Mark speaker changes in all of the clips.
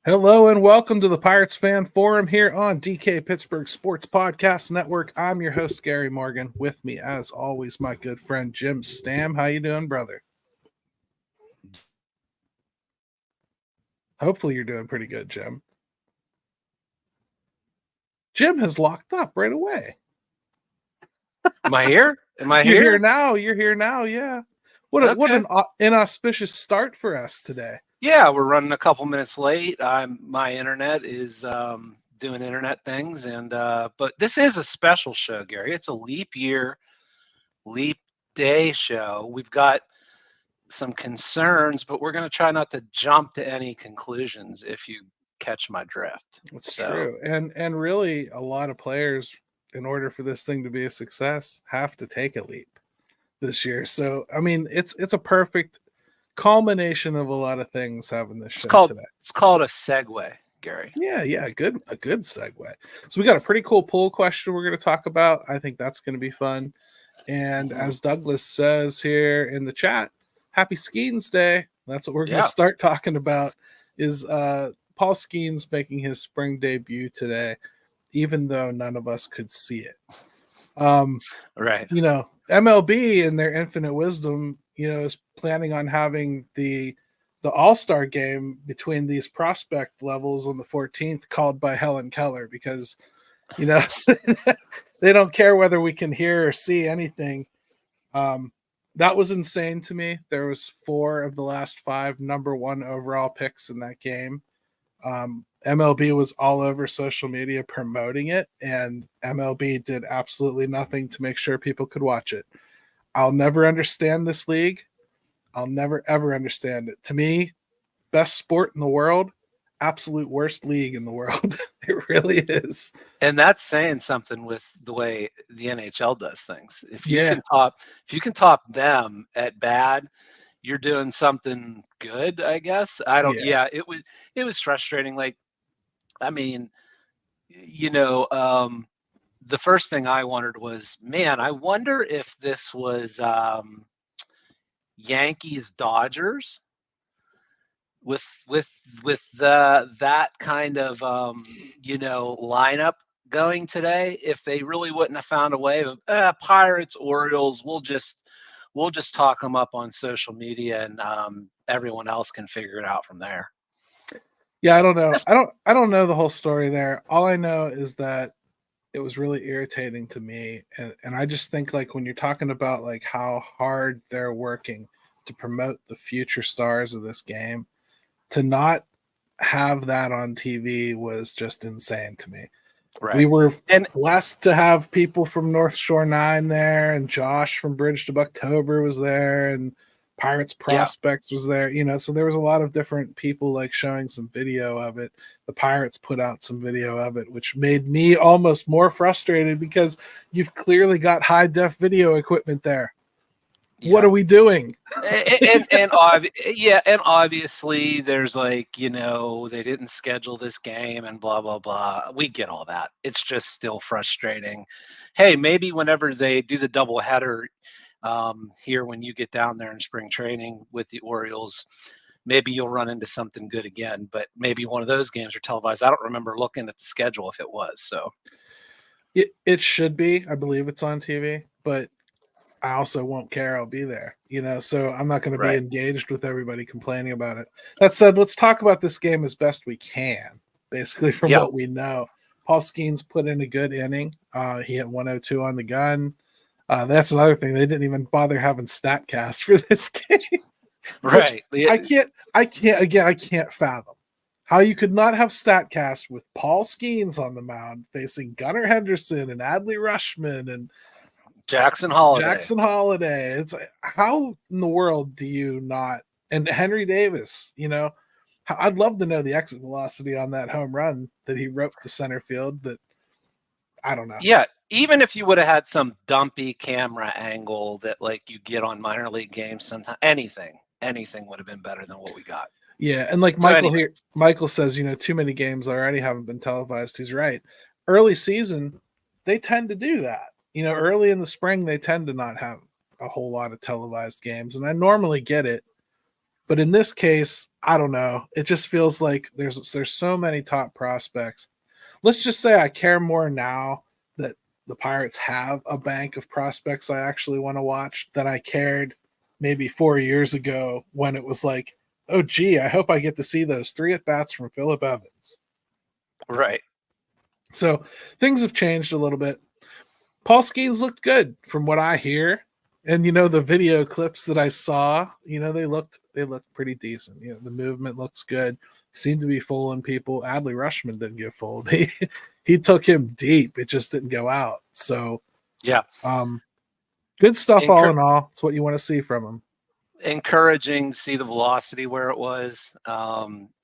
Speaker 1: Hello and welcome to the Pirates Fan Forum here on DK Pittsburgh Sports Podcast Network. I'm your host Gary Morgan. With me, as always, my good friend Jim Stam. How you doing, brother? Hopefully, you're doing pretty good, Jim. Jim has locked up right away.
Speaker 2: Am I here? Am I
Speaker 1: You're
Speaker 2: here?
Speaker 1: here now. You're here now. Yeah. What an inauspicious start for us today.
Speaker 2: Yeah, we're running a couple minutes late. My internet is doing internet things, and but this is a special show, Gary. It's a leap year, leap day show. We've got some concerns, but we're going to try not to jump to any conclusions. If you catch my drift,
Speaker 1: It's true, and really, a lot of players, in order for this thing to be a success, have to take a leap this year. So, I mean, it's a perfect culmination of a lot of things having this show today.
Speaker 2: It's called a segue, Gary.
Speaker 1: Yeah, a good segue. So we got a pretty cool poll question we're going to talk about. I think that's going to be fun. And as Douglas says here in the chat, happy Skeens Day. That's what we're going to start talking about is Paul Skeens making his spring debut today, even though none of us could see it.
Speaker 2: Right.
Speaker 1: You know, MLB in their infinite wisdom, is planning on having the All-Star game between these prospect levels on the 14th called by Helen Keller because, they don't care whether we can hear or see anything. That was insane to me. There was 4 of the last 5 number 1 overall picks in that game. MLB was all over social media promoting it, and MLB did absolutely nothing to make sure people could watch it. I'll never understand this league. I'll never, ever understand it. To me, best sport in the world, absolute worst league in the world. It really is.
Speaker 2: And that's saying something with the way the NHL does things. If you can top them at bad, you're doing something good, I guess. It was frustrating. Like, I mean, the first thing I wondered was, man, I wonder if this was Yankees Dodgers with that kind of lineup going today. If they really wouldn't have found a way of Pirates, Orioles, we'll just talk them up on social media, and everyone else can figure it out from there.
Speaker 1: Yeah, I don't know. I don't know the whole story there. All I know is that it was really irritating to me, and I just think, like, when you're talking about like how hard they're working to promote the future stars of this game, to not have that on TV was just insane to me.
Speaker 2: Right.
Speaker 1: We were blessed to have people from North Shore 9 there, and Josh from Bridge to Bucktober was there, and Pirates Prospects was there, so there was a lot of different people like showing some video of it. The Pirates put out some video of it, which made me almost more frustrated because you've clearly got high def video equipment there. Yeah. What are we doing?
Speaker 2: and obviously there's like, they didn't schedule this game and blah, blah, blah. We get all that. It's just still frustrating. Hey, maybe whenever they do the doubleheader here, when you get down there in spring training with the Orioles, maybe you'll run into something good again, but maybe one of those games are televised. I don't remember looking at the schedule if it was. So
Speaker 1: it should be. I believe it's on TV, but I also won't care. I'll be there, so I'm not going to be engaged with everybody complaining about it. That said, let's talk about this game as best we can, basically from what we know. Paul Skeens put in a good inning. He hit 102 on the gun. That's another thing. They didn't even bother having StatCast for this game.
Speaker 2: Right.
Speaker 1: I can't fathom how you could not have StatCast with Paul Skeens on the mound facing Gunnar Henderson and Adley Rutschman and
Speaker 2: Jackson Holiday.
Speaker 1: It's like, how in the world do you not? And Henry Davis, I'd love to know the exit velocity on that home run that he roped to center field. That I don't know.
Speaker 2: Yeah, even if you would have had some dumpy camera angle that like you get on minor league games, sometimes anything would have been better than what we got.
Speaker 1: Yeah, and like Michael says, too many games already haven't been televised. He's right. Early season, they tend to do that. Early in the spring, they tend to not have a whole lot of televised games, and I normally get it. But in this case, I don't know. It just feels like there's so many top prospects. Let's just say I care more now that the Pirates have a bank of prospects I actually want to watch than I cared maybe 4 years ago when it was like, oh gee, I hope I get to see those 3 at bats from Phillip Evans.
Speaker 2: Right.
Speaker 1: So things have changed a little bit. Paul Skeens looked good from what I hear. And the video clips that I saw, they looked pretty decent. The movement looks good. Seemed to be fooling people. Adley Rushman didn't get fooled. He took him deep. It just didn't go out. So
Speaker 2: yeah,
Speaker 1: good stuff all in all. It's what you want to see from him.
Speaker 2: Encouraging to see the velocity where it was.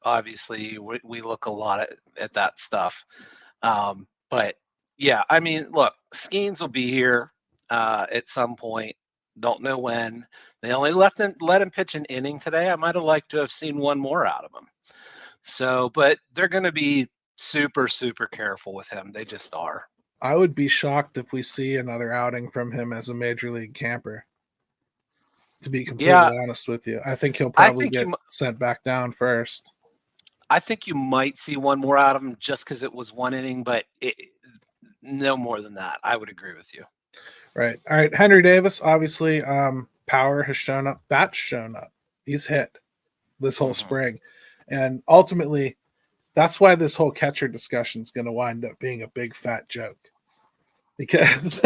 Speaker 2: Obviously, we look a lot at that stuff. But yeah, I mean, look, Skeens will be here at some point. Don't know when. They only let him pitch an inning today. I might have liked to have seen one more out of him. So, but they're going to be super, super careful with him. They just are.
Speaker 1: I would be shocked if we see another outing from him as a major league camper. To be completely honest with you, I think he'll probably get sent back down first.
Speaker 2: I think you might see one more out of him just because it was one inning, but no more than that. I would agree with you.
Speaker 1: Right. All right. Henry Davis, obviously, power has shown up. Bat's shown up. He's hit this whole spring. And ultimately, that's why this whole catcher discussion is going to wind up being a big fat joke. Because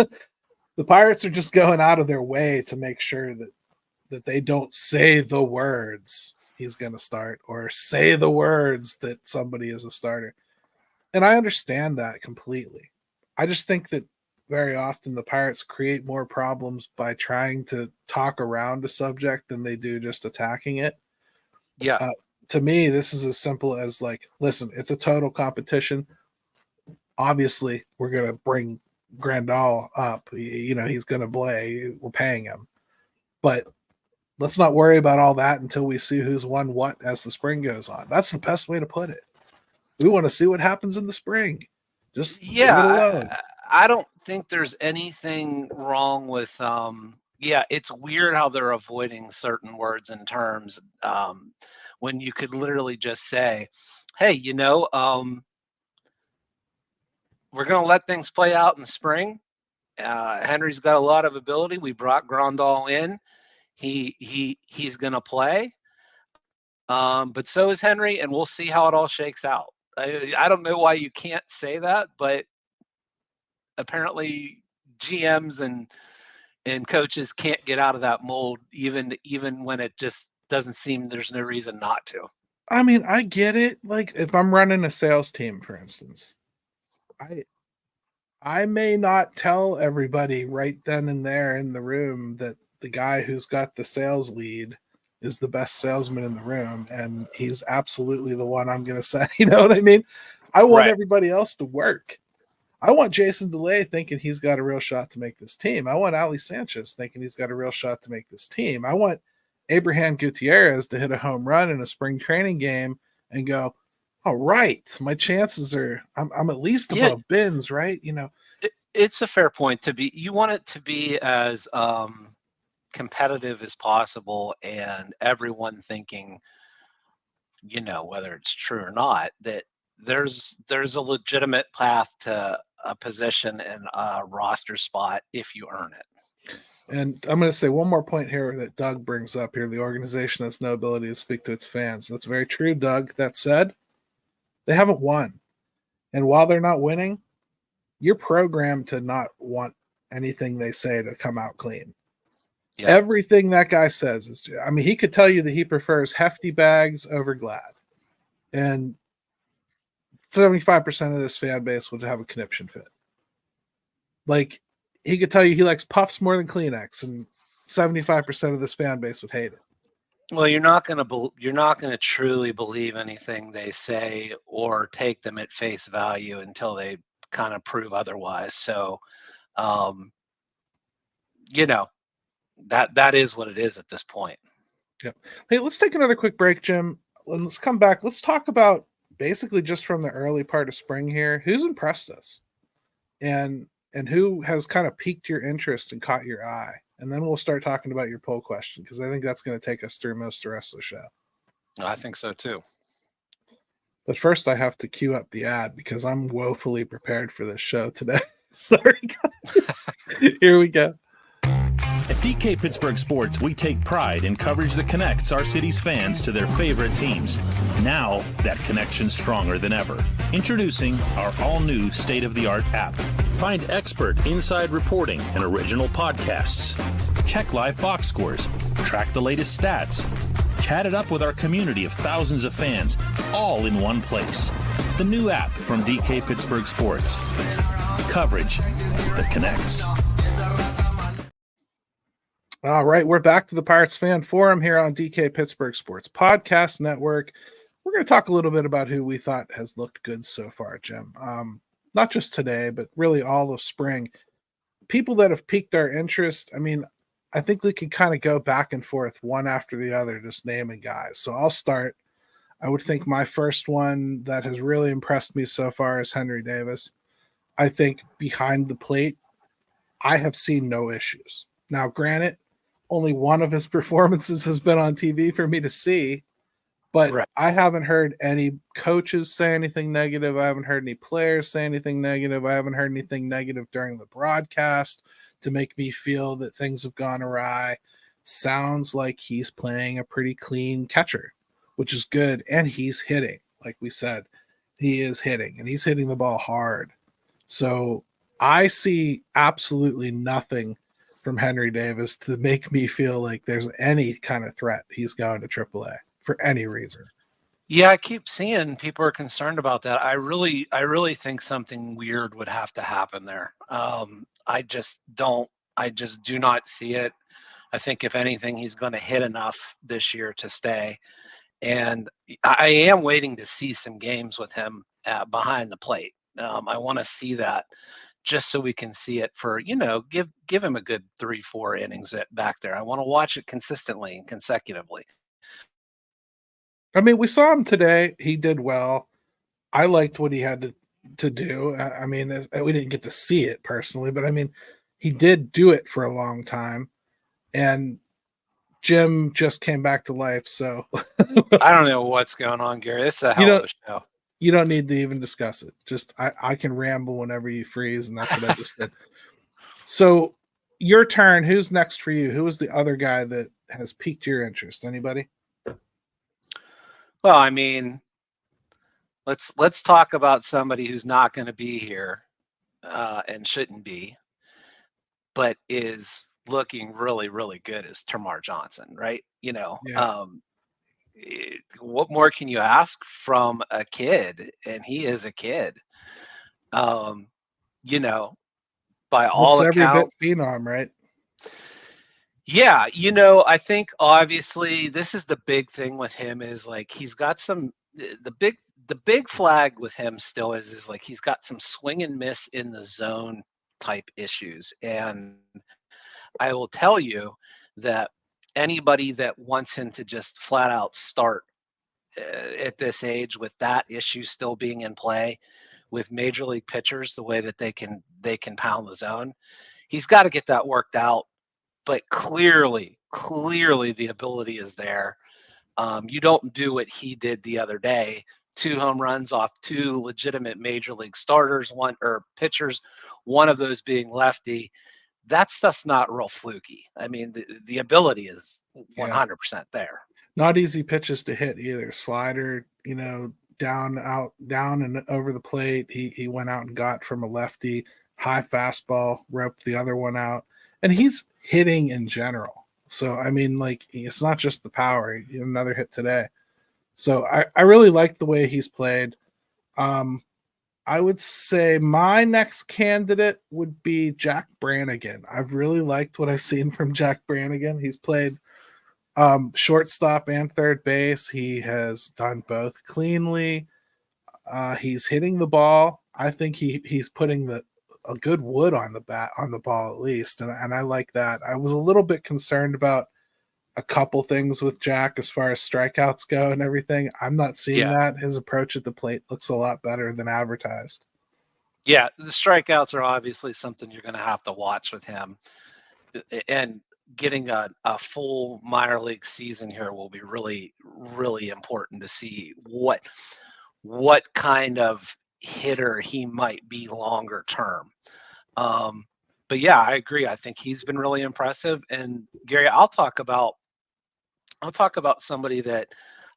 Speaker 1: the Pirates are just going out of their way to make sure that they don't say the words he's going to start or say the words that somebody is a starter. And I understand that completely. I just think that very often the Pirates create more problems by trying to talk around a subject than they do just attacking it.
Speaker 2: Yeah.
Speaker 1: To me, this is as simple as like, listen, it's a total competition. Obviously, we're going to bring Grandal up. He's going to play. We're paying him. But let's not worry about all that until we see who's won what as the spring goes on. That's the best way to put it. We want to see what happens in the spring. Just leave it alone.
Speaker 2: I don't think there's anything wrong with it's weird how they're avoiding certain words and terms when you could literally just say, hey, we're going to let things play out in the spring. Henry's got a lot of ability. We brought Grandal in. He's going to play. But so is Henry, and we'll see how it all shakes out. I don't know why you can't say that, but apparently GMs and coaches can't get out of that mold, even when it just doesn't seem there's no reason not to.
Speaker 1: I mean, I get it. Like if I'm running a sales team, for instance, I may not tell everybody right then and there in the room that the guy who's got the sales lead is the best salesman in the room, and he's absolutely the one I'm going to say. You know what I mean? I want everybody else to work. I want Jason DeLay thinking he's got a real shot to make this team. I want Ali Sanchez thinking he's got a real shot to make this team. I want Abraham Gutierrez to hit a home run in a spring training game and go, all right, my chances are I'm at least above Bins, right?
Speaker 2: It's a fair point you want it to be as competitive as possible, and everyone thinking, whether it's true or not, that there's a legitimate path to a position and a roster spot if you earn it.
Speaker 1: And I'm going to say one more point here that Doug brings up here. The organization has no ability to speak to its fans. That's very true, Doug. That said, they haven't won. And while they're not winning, you're programmed to not want anything they say to come out clean. Yeah. Everything that guy says is, he could tell you that he prefers hefty bags over Glad. And 75% of this fan base would have a conniption fit. Like, he could tell you he likes Puffs more than Kleenex, and 75% of this fan base would hate it.
Speaker 2: Well, you're not going to truly believe anything they say or take them at face value until they kind of prove otherwise. So, that is what it is at this point.
Speaker 1: Yep. Hey, let's take another quick break, Jim. Let's come back. Let's talk about basically just from the early part of spring here, who's impressed us and who has kind of piqued your interest and caught your eye. and then we'll start talking about your poll question, because I think that's going to take us through most of the rest of the show.
Speaker 2: I think so too.
Speaker 1: But first, I have to cue up the ad because I'm woefully prepared for this show today. Sorry, guys. Here we go.
Speaker 3: At DK Pittsburgh Sports, we take pride in coverage that connects our city's fans to their favorite teams. Now, that connection's stronger than ever. Introducing our all-new state-of-the-art app. Find expert inside reporting and original podcasts. Check live box scores. Track the latest stats. Chat it up with our community of thousands of fans, all in one place. The new app from DK Pittsburgh Sports. Coverage that connects.
Speaker 1: All right, we're back to the Pirates Fan Forum here on DK Pittsburgh Sports Podcast Network. We're going to talk a little bit about who we thought has looked good so far, Jim. Not just today, but really all of spring. People that have piqued our interest, I mean, I think we could kind of go back and forth one after the other, just naming guys. So I'll start. I would think my first one that has really impressed me so far is Henry Davis. I think behind the plate, I have seen no issues. Now, granted, only one of his performances has been on TV for me to see, but
Speaker 2: Right.
Speaker 1: I haven't heard any coaches say anything negative. I haven't heard any players say anything negative. I haven't heard anything negative during the broadcast to make me feel that things have gone awry. Sounds like he's playing a pretty clean catcher, which is good. And he's hitting, like we said, he is hitting, and he's hitting the ball hard. So I see absolutely nothing from Henry Davis to make me feel like there's any kind of threat he's going to AAA for any reason.
Speaker 2: Yeah, I keep seeing people are concerned about that. I really think something weird would have to happen there. I just do not see it. I think if anything, he's going to hit enough this year to stay. And I am waiting to see some games with him behind the plate. I want to see that just so we can see it for, give him a good 3-4 innings back there. I want to watch it consistently and consecutively.
Speaker 1: I mean, we saw him today. He did well. I liked what he had to do. I mean, we didn't get to see it personally, but I mean, he did do it for a long time. And Jim just came back to life. So
Speaker 2: I don't know what's going on, Gary. This is a hell of a show.
Speaker 1: You don't need to even discuss it. Just I can ramble whenever you freeze, and that's what I just did. So your turn. Who's next for you? Who is the other guy that has piqued your interest? Anybody?
Speaker 2: Well, I mean, let's talk about somebody who's not going to be here and shouldn't be, but is looking really, really good is Termarr Johnson, right?
Speaker 1: Yeah.
Speaker 2: What more can you ask from a kid? And he is a kid. By all
Speaker 1: Looks every
Speaker 2: accounts,
Speaker 1: bit phenom, right?
Speaker 2: yeah, I think obviously this is the big thing with him is like he's got some the big flag with him still is like he's got some swing and miss in the zone type issues. And I will tell you that anybody that wants him to just flat out start at this age with that issue still being in play with major league pitchers, the way that they can pound the zone, he's got to get that worked out. But clearly the ability is there. You don't do what he did the other day, 2 home runs off 2 legitimate major league starters, pitchers, one of those being lefty. That stuff's not real fluky. I mean, the ability is 100% there.
Speaker 1: Not easy pitches to hit either. Slider, down and over the plate. He went out and got from a lefty. High fastball, roped the other one out. And he's hitting in general. So, I mean, like, it's not just the power. Another hit today. So I really like the way he's played. I would say my next candidate would be Jack Brannigan. I've really liked what I've seen from Jack Brannigan. He's played shortstop and third base. He has done both cleanly. He's hitting the ball. I think he's putting a good wood on the ball at least, and I like that. I was a little bit concerned about a couple things with Jack as far as strikeouts go and everything. I'm not seeing that. His approach at the plate looks a lot better than advertised.
Speaker 2: Yeah, the strikeouts are obviously something you're going to have to watch with him. And getting a full minor league season here will be really, really important to see what kind of hitter he might be longer term. But yeah, I agree. I think he's been really impressive. And Gary, I'll talk about somebody that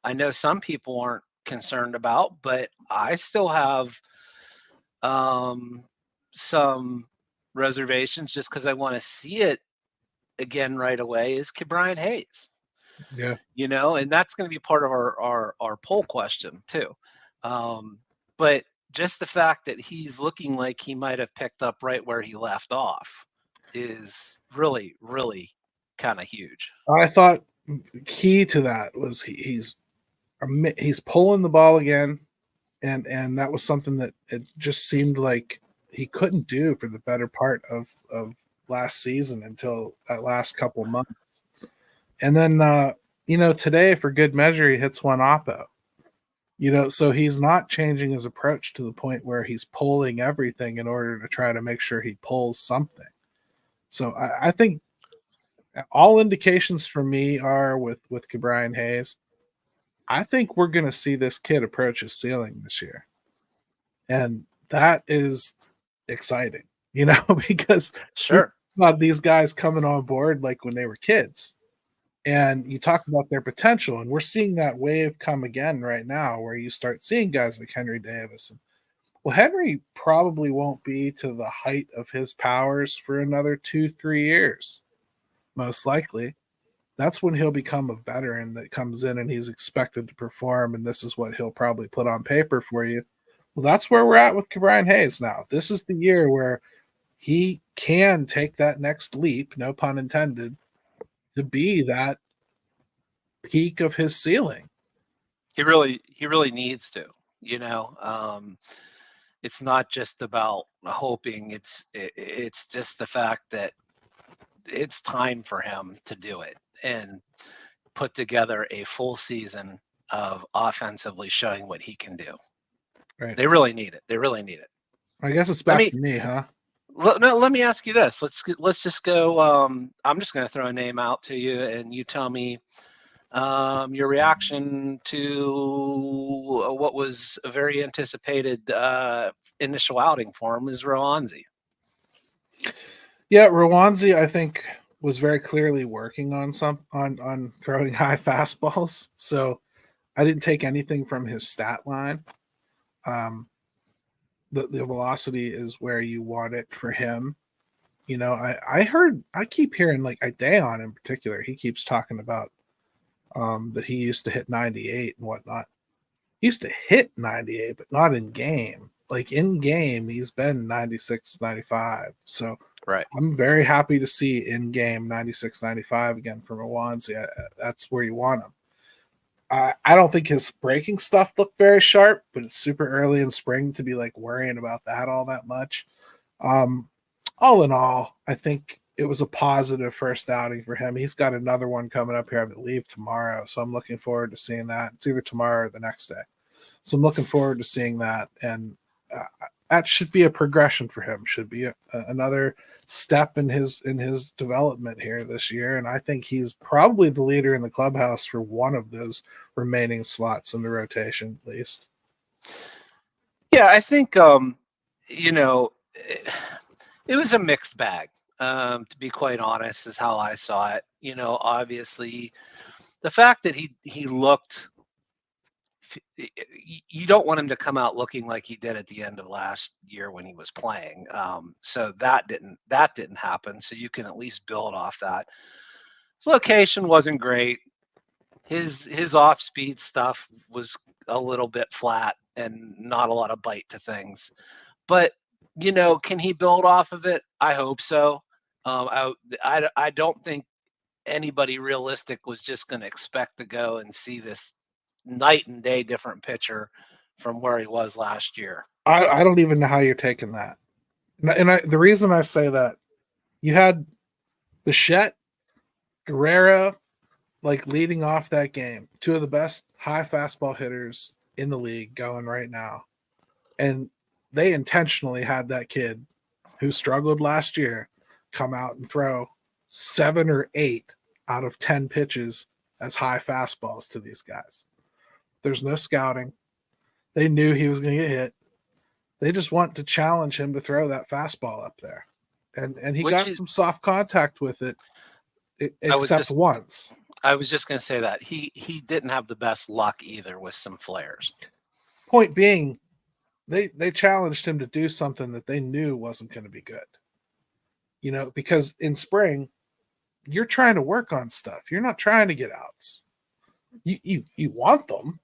Speaker 2: I know some people aren't concerned about, but I still have some reservations just because I want to see it again right away, is Ke'Bryan Hayes.
Speaker 1: Yeah.
Speaker 2: And that's going to be part of our poll question too. But just the fact that he's looking like he might have picked up right where he left off is really, really kind of huge.
Speaker 1: I thought key to that was he's pulling the ball again, and that was something that it just seemed like he couldn't do for the better part of last season until that last couple months. And then today, for good measure, he hits one oppo. So he's not changing his approach to the point where he's pulling everything in order to try to make sure he pulls something. So I think all indications for me are with Ke'Bryan Hayes. I think we're going to see this kid approach his ceiling this year. And that is exciting, because
Speaker 2: Sure.
Speaker 1: about these guys coming on board like when they were kids. And you talk about their potential, and we're seeing that wave come again right now where you start seeing guys like Henry Davis. Well, Henry probably won't be to the height of his powers for another 2-3 years, most likely. That's when he'll become a veteran that comes in and he's expected to perform, and this is what he'll probably put on paper for you. Well, that's where we're at with Ke'Bryan Hayes now. This is the year where he can take that next leap, no pun intended, to be that peak of his ceiling.
Speaker 2: He really needs to, it's not just about hoping. It's just the fact that it's time for him to do it and put together a full season of offensively showing what he can do.
Speaker 1: Right.
Speaker 2: They really need it.
Speaker 1: I guess it's back to me, huh?
Speaker 2: Let me ask you this. Let's just go. I'm just going to throw a name out to you, and you tell me your reaction to what was a very anticipated initial outing for him is Roansy.
Speaker 1: Yeah, Roansy, I think, was very clearly working on throwing high fastballs. So I didn't take anything from his stat line. The velocity is where you want it for him. I keep hearing like Ideon in particular. He keeps talking about that he used to hit 98 and whatnot. He used to hit 98, but not in game. Like in game, he's been 96, 95. So
Speaker 2: right.
Speaker 1: I'm very happy to see in game 96, 95 again from Roansy. That's where you want him. I don't think his breaking stuff looked very sharp, but it's super early in spring to be like worrying about that all that much. All in all, I think it was a positive first outing for him. He's got another one coming up here, I believe, tomorrow. So I'm looking forward to seeing that. It's either tomorrow or the next day. So I'm looking forward to seeing that. And that should be a progression for him, should be another step in his development here this year. And I think he's probably the leader in the clubhouse for one of those remaining slots in the rotation, at least.
Speaker 2: Yeah, I think, it was a mixed bag, to be quite honest, is how I saw it. Obviously, the fact that he looked, you don't want him to come out looking like he did at the end of last year when he was playing. So that didn't happen. So you can at least build off that. His location wasn't great. His off-speed stuff was a little bit flat and not a lot of bite to things. But, can he build off of it? I hope so. I don't think anybody realistic was just going to expect to go and see this night and day different pitcher from where he was last year.
Speaker 1: I don't even know how you're taking that. And the reason I say that, you had Bichette, Guerrero, like leading off that game, two of the best high fastball hitters in the league going right now. And they intentionally had that kid who struggled last year come out and throw 7 or 8 out of 10 pitches as high fastballs to these guys. There's no scouting. They knew he was going to get hit. They just want to challenge him to throw that fastball up there. And he got some soft contact with it, except once.
Speaker 2: I was just going to say that. He didn't have the best luck either with some flares.
Speaker 1: Point being, they challenged him to do something that they knew wasn't going to be good. You know, because in spring, you're trying to work on stuff. You're not trying to get outs. You want them,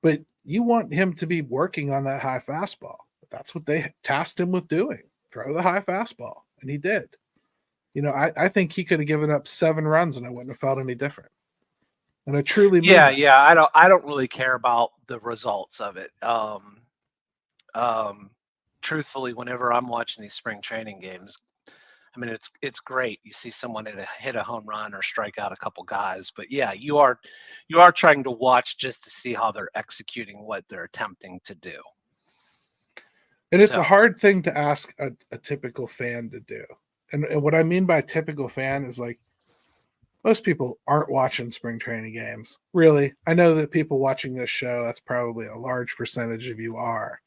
Speaker 1: but you want him to be working on that high fastball. That's what they tasked him with doing. Throw the high fastball. And he did. You know, I think he could have given up 7 runs and I wouldn't have felt any different. And I truly mean that.
Speaker 2: I don't really care about the results of it. Truthfully, whenever I'm watching these spring training games, I mean, it's great. You see someone hit a home run or strike out a couple guys, but yeah, you are trying to watch just to see how they're executing what they're attempting to do.
Speaker 1: And it's a hard thing to ask a typical fan to do. And what I mean by typical fan is like most people aren't watching spring training games. Really, I know that people watching this show, that's probably a large percentage of you are,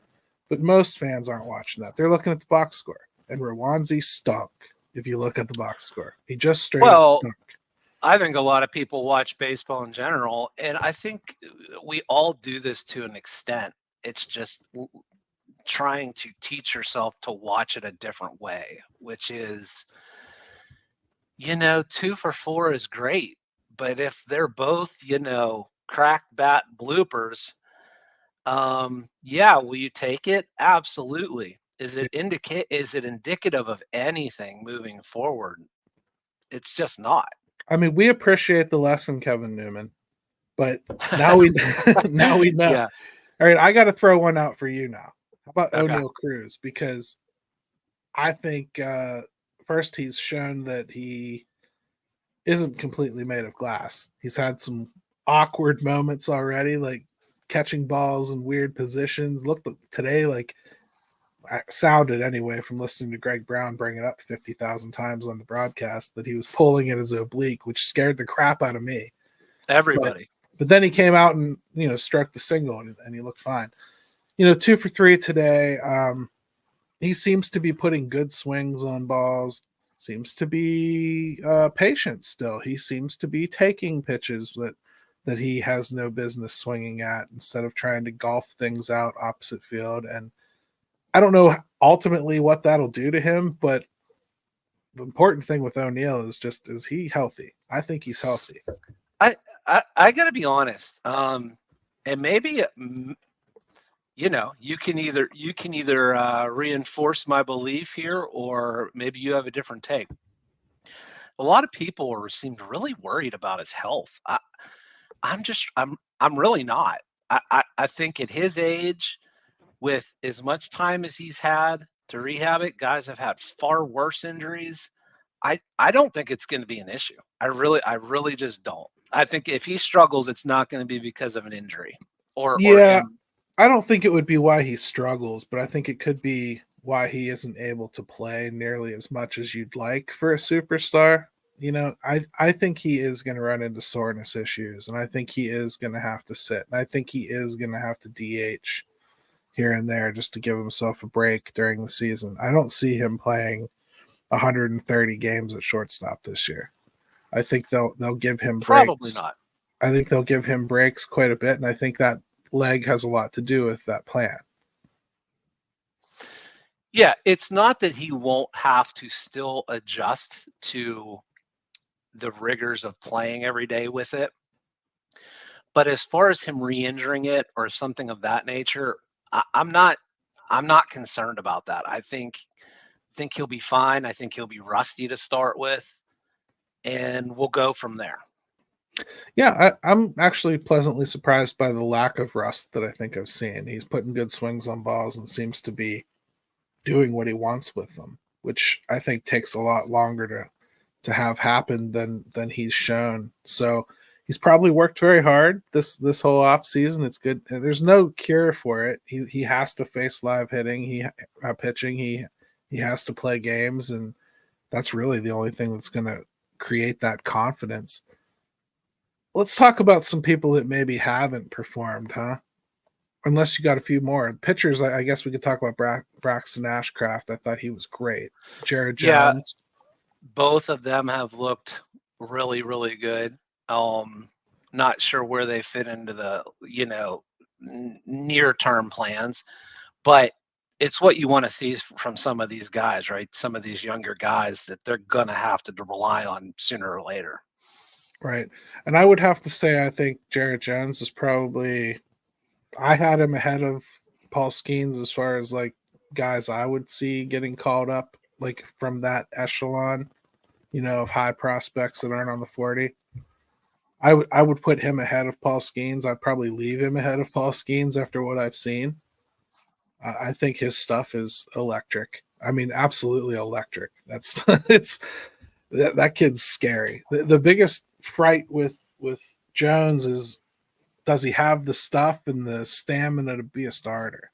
Speaker 1: but most fans aren't watching that. They're looking at the box score. And Rowanzi stunk. If you look at the box score, he just straight up stunk.
Speaker 2: I think a lot of people watch baseball in general, and I think we all do this to an extent. It's just trying to teach yourself to watch it a different way, which is, 2 for 4 is great, but if they're both, crack bat bloopers, will you take it? Absolutely. Is it indicative of anything moving forward? It's just not.
Speaker 1: I mean, we appreciate the lesson, Kevin Newman, but now we know.
Speaker 2: Yeah.
Speaker 1: All right, I got to throw one out for you now. How about O'Neal Cruz? Because I think first he's shown that he isn't completely made of glass. He's had some awkward moments already, like catching balls in weird positions. Looked today like I sounded anyway from listening to Greg Brown bring it up 50,000 times on the broadcast that he was pulling it as oblique, which scared the crap out of me.
Speaker 2: Everybody.
Speaker 1: But then he came out and, struck the single and he looked fine. 2 for 3 today. He seems to be putting good swings on balls, seems to be patient still. He seems to be taking pitches that he has no business swinging at instead of trying to golf things out opposite field. And I don't know ultimately what that'll do to him, but the important thing with O'Neal is he healthy? I think he's healthy.
Speaker 2: I got to be honest. And maybe, you can either reinforce my belief here, or maybe you have a different take. A lot of people seemed really worried about his health. I'm really not. I think at his age, with as much time as he's had to rehab it, guys have had far worse injuries. I don't think it's going to be an issue. I really just don't. I think if he struggles, it's not going to be because of an injury or him.
Speaker 1: I don't think it would be why he struggles, but I think it could be why he isn't able to play nearly as much as you'd like for a superstar. I think he is going to run into soreness issues, and I think he is going to have to sit, and I think he is going to have to DH here and there just to give himself a break during the season. I don't see him playing 130 games at shortstop this year. I think they'll give him breaks.
Speaker 2: Probably not.
Speaker 1: I think they'll give him breaks quite a bit, and I think that leg has a lot to do with that plan.
Speaker 2: Yeah, it's not that he won't have to still adjust to the rigors of playing every day with it. But as far as him re-injuring it or something of that nature, I'm not concerned about that. I think he'll be fine. I think he'll be rusty to start with, and we'll go from there.
Speaker 1: Yeah, I'm actually pleasantly surprised by the lack of rust that I think I've seen. He's putting good swings on balls and seems to be doing what he wants with them, which I think takes a lot longer to have happen than he's shown. So he's probably worked very hard this whole off season. It's good. There's no cure for it. He has to face live hitting. Pitching. He has to play games, and that's really the only thing that's going to create that confidence. Let's talk about some people that maybe haven't performed, huh? Unless you got a few more pitchers, I guess we could talk about Braxton Ashcraft. I thought he was great. Jared
Speaker 2: Yeah.
Speaker 1: Jones.
Speaker 2: Both of them have looked really, really good. Not sure where they fit into the, near-term plans, but it's what you want to see from some of these guys, right? Some of these younger guys that they're going to have to rely on sooner or later.
Speaker 1: Right. And I would have to say, I think Jared Jones is probably, I had him ahead of Paul Skeens as far as like guys I would see getting called up, like from that echelon, of high prospects that aren't on the 40. I would put him ahead of Paul Skeens. I'd probably leave him ahead of Paul Skeens after what I've seen. I think his stuff is electric. I mean, absolutely electric. That's that kid's scary. The biggest fright with Jones is, does he have the stuff and the stamina to be a starter?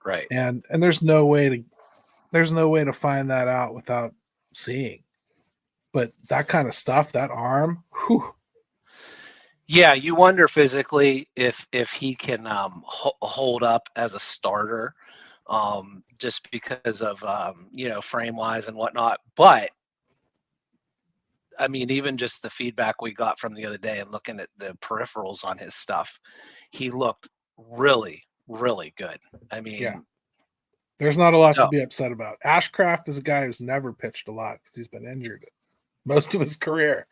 Speaker 2: Right.
Speaker 1: And there's no way to find that out without seeing. But that kind of stuff, that arm, whew.
Speaker 2: Yeah, you wonder physically if he can hold up as a starter, just because of frame wise and whatnot. But I mean, even just the feedback we got from the other day and looking at the peripherals on his stuff, he looked really, really good. I mean,
Speaker 1: yeah. There's not a lot to be upset about. Ashcraft is a guy who's never pitched a lot because he's been injured most of his career.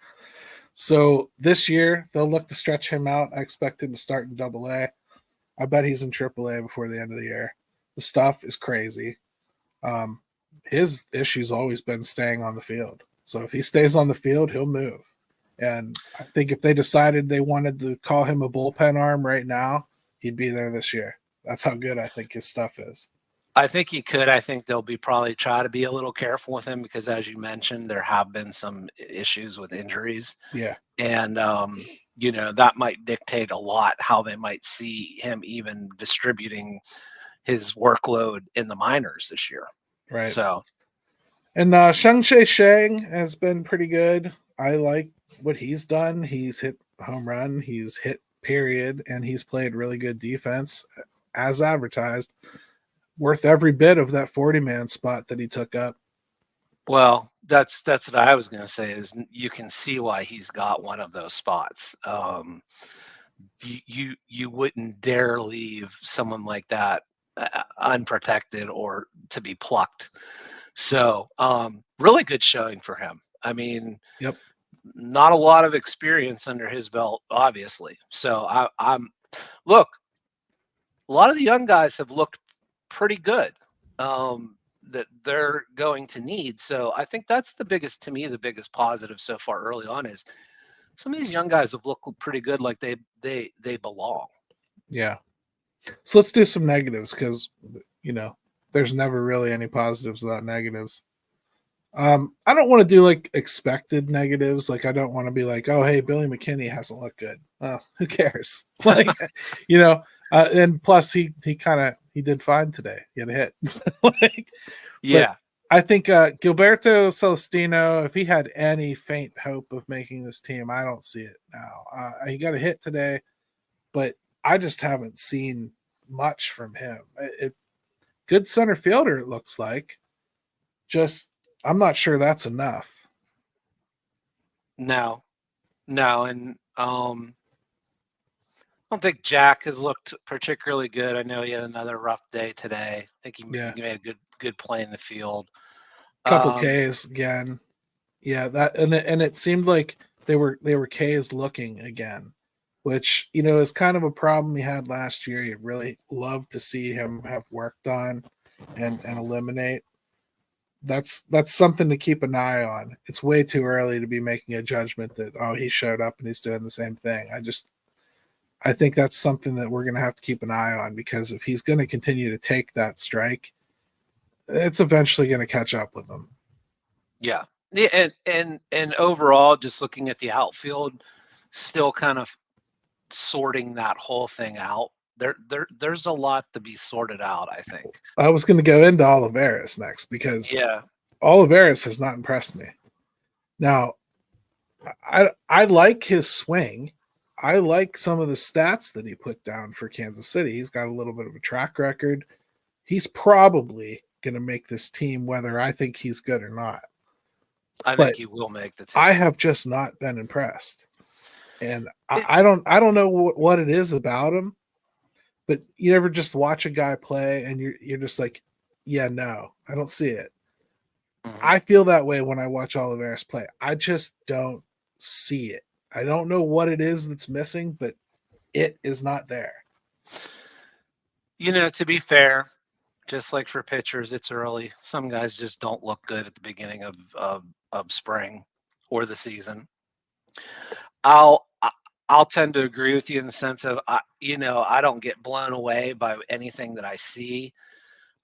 Speaker 1: So this year they'll look to stretch him out. I expect him to start in AA. I bet he's in AAA before the end of the year. The stuff is crazy. His issue's always been staying on the field. So if he stays on the field, he'll move. And I think if they decided they wanted to call him a bullpen arm right now, he'd be there this year. That's how good I think his stuff is.
Speaker 2: I think he could. I think they'll probably try to be a little careful with him because, as you mentioned, there have been some issues with injuries.
Speaker 1: Yeah.
Speaker 2: And, that might dictate a lot how they might see him even distributing his workload in the minors this year.
Speaker 1: Right.
Speaker 2: So.
Speaker 1: And Sheng-Chi Shang has been pretty good. I like what he's done. He's hit home run. He's hit period. And he's played really good defense as advertised. Worth every bit of that 40-man spot that he took up.
Speaker 2: Well, that's what I was going to say is you can see why he's got one of those spots. You wouldn't dare leave someone like that unprotected or to be plucked. So really good showing for him. I mean,
Speaker 1: yep.
Speaker 2: Not a lot of experience under his belt, obviously. So look, a lot of the young guys have looked pretty good that they're going to need. So I think that's the biggest positive so far early on is some of these young guys have looked pretty good, like they belong.
Speaker 1: Yeah. So let's do some negatives because, there's never really any positives without negatives. I don't want to do like expected negatives. Like I don't want to be like, oh, hey, Billy McKinney hasn't looked good. Who cares? Like, and plus he did fine today. He had a hit.
Speaker 2: Yeah.
Speaker 1: I think Gilberto Celestino, if he had any faint hope of making this team, I don't see it now. He got a hit today, but I just haven't seen much from him. Good center fielder, it looks like. Just, I'm not sure that's enough.
Speaker 2: No. And I don't think Jack has looked particularly good. I know he had another rough day today. I think he made a good play in the field.
Speaker 1: Couple Ks again. Yeah, that and it seemed like they were Ks looking again, which is kind of a problem he had last year. You'd really love to see him have worked on and eliminate. That's something to keep an eye on. It's way too early to be making a judgment that he showed up and he's doing the same thing. I think that's something that we're going to have to keep an eye on because if he's going to continue to take that strike, it's eventually going to catch up with him.
Speaker 2: Yeah. And overall, just looking at the outfield, still kind of sorting that whole thing out. There's a lot to be sorted out, I think.
Speaker 1: I was going to go into Olivares next because Olivares has not impressed me. Now, I like his swing. I like some of the stats that he put down for Kansas City. He's got a little bit of a track record. He's probably going to make this team, whether I think he's good or not.
Speaker 2: I
Speaker 1: But
Speaker 2: think he will make the team.
Speaker 1: I have just not been impressed, and I don't know what it is about him. But you ever just watch a guy play and you're just like, yeah, no, I don't see it.
Speaker 2: Mhm.
Speaker 1: I feel that way when I watch Olivares play. I just don't see it. I don't know what it is that's missing, but it is not there.
Speaker 2: You know, to be fair, just like for pitchers, it's early. Some guys just don't look good at the beginning of spring or the season. I'll tend to agree with you in the sense of I don't get blown away by anything that I see.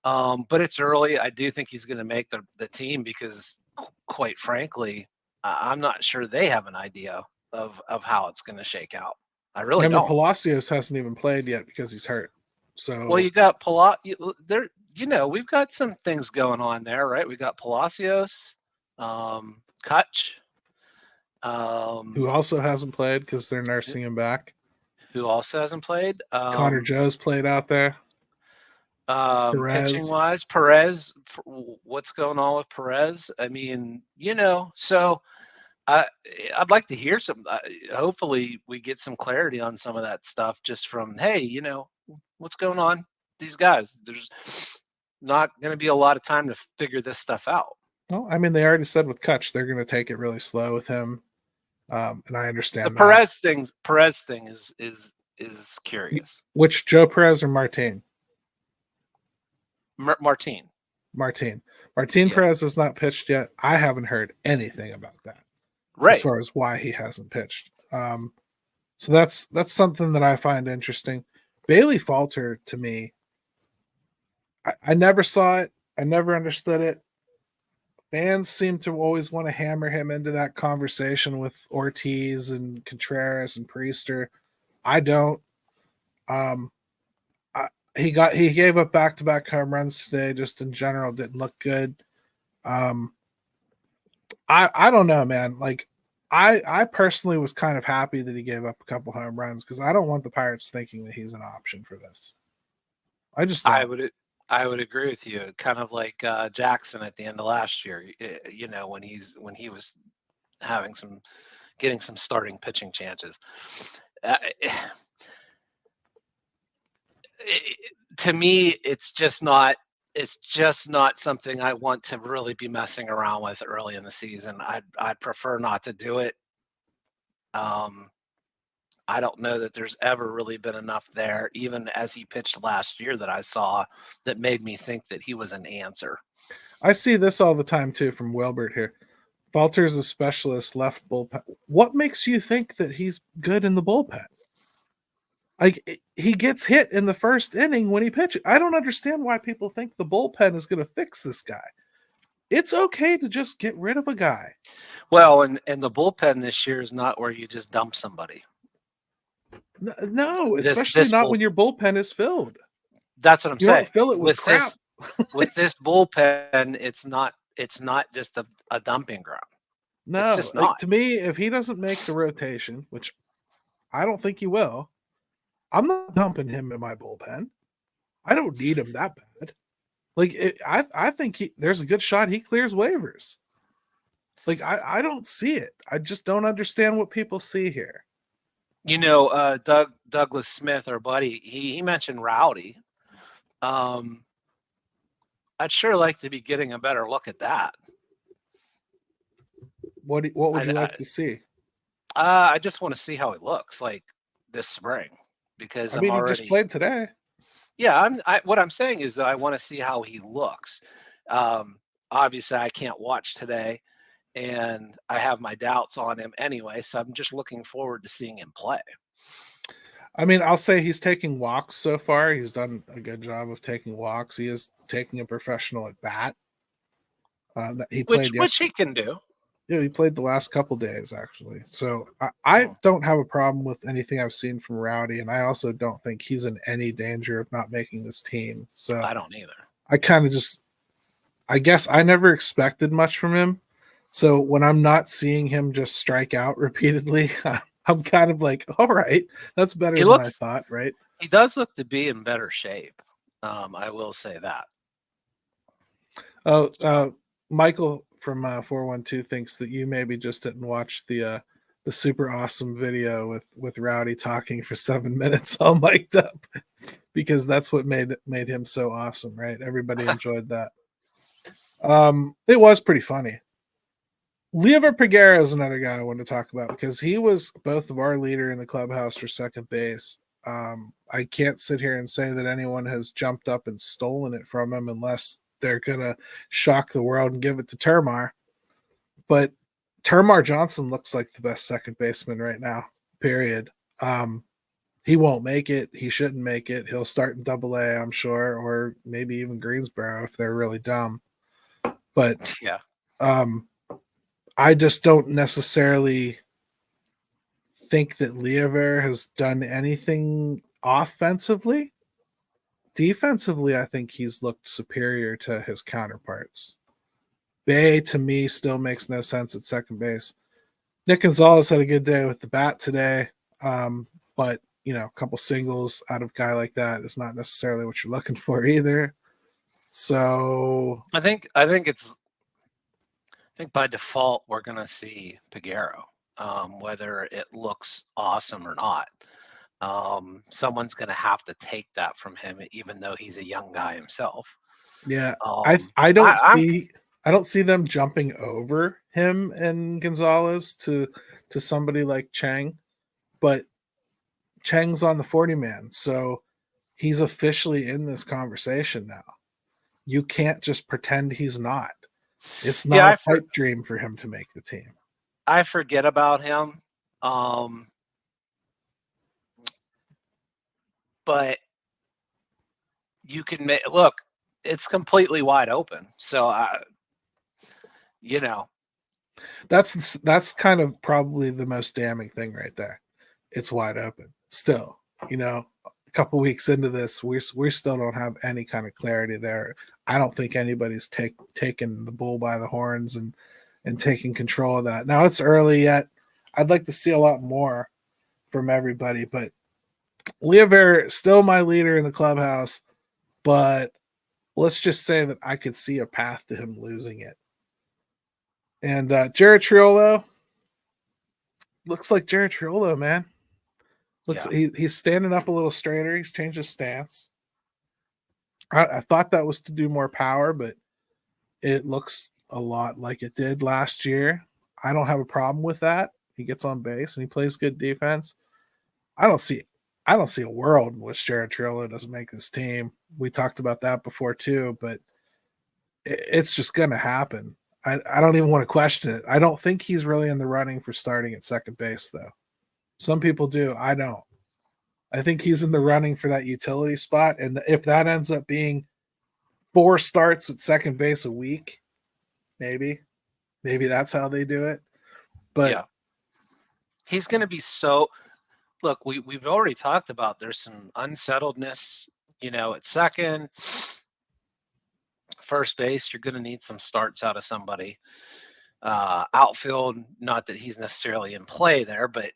Speaker 2: But it's early. I do think he's going to make the team because, quite frankly, I'm not sure they have an idea of how it's going to shake out. I really don't.
Speaker 1: Palacios hasn't even played yet because he's hurt. So
Speaker 2: Well, you got there. We've got some things going on there, right? We got Palacios, Kutch,
Speaker 1: who also hasn't played because they're nursing him back.
Speaker 2: Who also hasn't played?
Speaker 1: Connor Joe's played out there.
Speaker 2: Pitching wise, Perez. What's going on with Perez? I mean, so I'd like to hear some. Hopefully, we get some clarity on some of that stuff. Just from what's going on? These guys. There's not going to be a lot of time to figure this stuff out.
Speaker 1: Well, I mean, they already said with Kutch they're going to take it really slow with him, and I understand
Speaker 2: the Perez thing is curious.
Speaker 1: Which Joe Perez or Martin?
Speaker 2: Martin.
Speaker 1: Yeah. Perez has not pitched yet. I haven't heard anything about that,
Speaker 2: right?
Speaker 1: As far as why he hasn't pitched. So that's something that I find interesting. Bailey Falter, to me, I never saw it. I never understood it. Fans seem to always want to hammer him into that conversation with Ortiz and Contreras and Priester. I don't. He gave up back-to-back home runs today. Just in general, didn't look good. I don't know, man. Like I personally was kind of happy that he gave up a couple home runs because I don't want the Pirates thinking that he's an option for this. I just don't.
Speaker 2: I would agree with you. Kind of like Jackson at the end of last year. When he was getting some starting pitching chances. To me, it's just not something I want to really be messing around with early in the season. I'd prefer not to do it. I don't know that there's ever really been enough there, even as he pitched last year, that I saw that made me think that he was an answer.
Speaker 1: I see this all the time too from Wilbert here. Falter's a specialist left bullpen. What makes you think that he's good in the bullpen? Like, he gets hit in the first inning when he pitches. I don't understand why people think the bullpen is going to fix this guy. It's okay to just get rid of a guy.
Speaker 2: Well, and the bullpen this year is not where you just dump somebody.
Speaker 1: No, especially not when your bullpen is filled.
Speaker 2: That's what I'm saying.
Speaker 1: Don't fill it with crap.
Speaker 2: With this bullpen, it's not just a dumping ground.
Speaker 1: No,
Speaker 2: it's just not.
Speaker 1: To me, if he doesn't make the rotation, which I don't think he will, I'm not dumping him in my bullpen. I don't need him that bad. Like, I think there's a good shot he clears waivers. Like, I don't see it. I just don't understand what people see here.
Speaker 2: Douglas Smith, our buddy, he mentioned Rowdy. I'd sure like to be getting a better look at that.
Speaker 1: What would you like to see?
Speaker 2: I just want to see how he looks like this spring, because
Speaker 1: he just played today.
Speaker 2: Yeah, what I'm saying is that I want to see how he looks. Obviously, I can't watch today, and I have my doubts on him anyway, so I'm just looking forward to seeing him play.
Speaker 1: I mean, I'll say he's taking walks so far. He's done a good job of taking walks. He is taking a professional at bat.
Speaker 2: Which he can do.
Speaker 1: Yeah, he played the last couple days, actually. So I don't have a problem with anything I've seen from Rowdy, and I also don't think he's in any danger of not making this team. So
Speaker 2: I don't either.
Speaker 1: I kind of I guess I never expected much from him. So when I'm not seeing him just strike out repeatedly, I'm kind of like, all right, that's better than I thought, right?
Speaker 2: He does look to be in better shape. I will say that.
Speaker 1: Oh, Michael from 412 thinks that you maybe just didn't watch the super awesome video with Rowdy talking for 7 minutes all mic'd up, because that's what made him so awesome, right? Everybody enjoyed that. It was pretty funny. Liover Peguero is another guy I want to talk about because he was both of our leader in the clubhouse for second base. I can't sit here and say that anyone has jumped up and stolen it from him unless they're going to shock the world and give it to Termar. But Termar Johnson looks like the best second baseman right now, period. He won't make it. He shouldn't make it. He'll start in Double-A, I'm sure, or maybe even Greensboro if they're really dumb. But
Speaker 2: yeah,
Speaker 1: I just don't necessarily think that Liover has done anything offensively. Defensively, I think he's looked superior to his counterparts. Bay, to me, still makes no sense at second base. Nick Gonzalez had a good day with the bat today, but a couple singles out of a guy like that is not necessarily what you're looking for either. So
Speaker 2: I think by default we're going to see Peguero, whether it looks awesome or not. Someone's going to have to take that from him, even though he's a young guy himself.
Speaker 1: Yeah, I don't see them jumping over him and Gonzalez to somebody like Chang, but Chang's on the 40-man, so he's officially in this conversation now. You can't just pretend he's not. It's not a pipe dream for him to make the team.
Speaker 2: I forget about him. But you can look, it's completely wide open. So
Speaker 1: that's kind of probably the most damning thing right there. It's wide open. Still, a couple weeks into this, we still don't have any kind of clarity there. I don't think anybody's taken the bull by the horns and taking control of that. Now it's early yet. I'd like to see a lot more from everybody, but Liover still my leader in the clubhouse, but let's just say that I could see a path to him losing it. And Jared Triolo looks like Jared Triolo, man. He's standing up a little straighter. He's changed his stance. I thought that was to do more power, but it looks a lot like it did last year. I don't have a problem with that. He gets on base and he plays good defense. I don't see a world in which Jared Triolo doesn't make this team. We talked about that before too, but it's just going to happen. I don't even want to question it. I don't think he's really in the running for starting at second base, though. Some people do. I don't. I think he's in the running for that utility spot, and if that ends up being 4 starts at second base a week, maybe that's how they do it. But
Speaker 2: yeah, he's going to be so. Look, we've already talked about there's some unsettledness, at second. First base, you're going to need some starts out of somebody. Outfield, not that he's necessarily in play there, but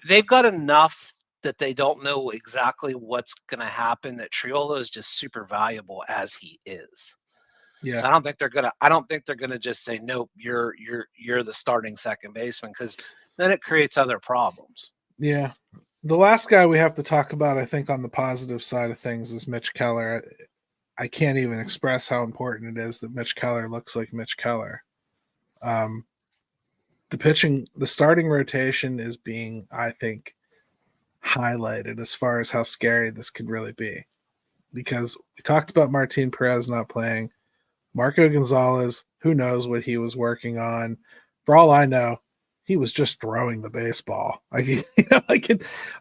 Speaker 2: they've got enough that they don't know exactly what's going to happen, that Triolo is just super valuable as he is. Yeah. So I don't think they're going to just say, nope, you're the starting second baseman, because then it creates other problems.
Speaker 1: Yeah. The last guy we have to talk about, I think, on the positive side of things is Mitch Keller. I can't even express how important it is that Mitch Keller looks like Mitch Keller. The starting rotation is being, I think, highlighted as far as how scary this could really be. Because we talked about Martin Perez not playing. Marco Gonzalez, who knows what he was working on. For all I know, he was just throwing the baseball. I mean,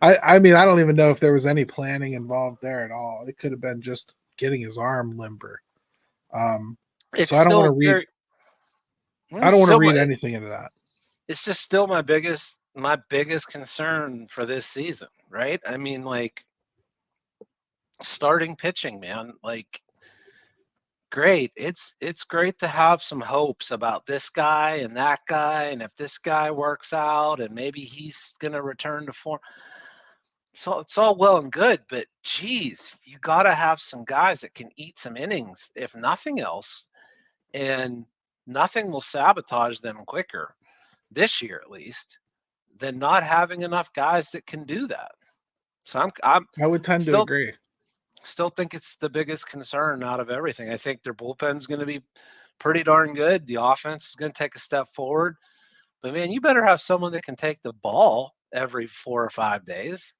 Speaker 1: I don't even know if there was any planning involved there at all. It could have been just getting his arm limber. So I don't want to read anything into that.
Speaker 2: It's just still my biggest concern for this season, right? I mean, starting pitching, man. great. It's great to have some hopes about this guy and that guy, and if this guy works out and maybe he's gonna return to form. So it's all well and good, but geez, you got to have some guys that can eat some innings, if nothing else, and nothing will sabotage them quicker this year, at least, than not having enough guys that can do that. So
Speaker 1: I would tend to
Speaker 2: still
Speaker 1: agree.
Speaker 2: still think it's the biggest concern out of everything. I think their bullpen's going to be pretty darn good. The offense is going to take a step forward, but man, you better have someone that can take the ball every 4 or 5 days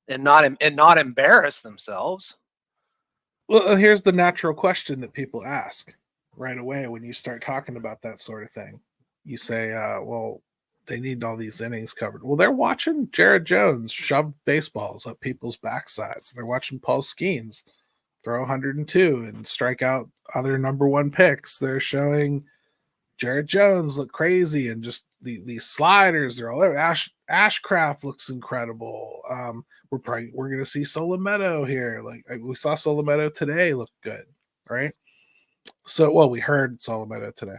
Speaker 2: and not embarrass themselves.
Speaker 1: Well, here's the natural question that people ask right away when you start talking about that sort of thing. You say, well, they need all these innings covered. Well, they're watching Jared Jones shove baseballs up people's backsides. They're watching Paul Skeens throw 102 and strike out other number one picks. They're showing Jared Jones look crazy and just these sliders. They're all over. Ashcraft looks incredible. We're going to see Solometo here. Like we saw Solometo today look good, right? So, well, we heard Solometo today.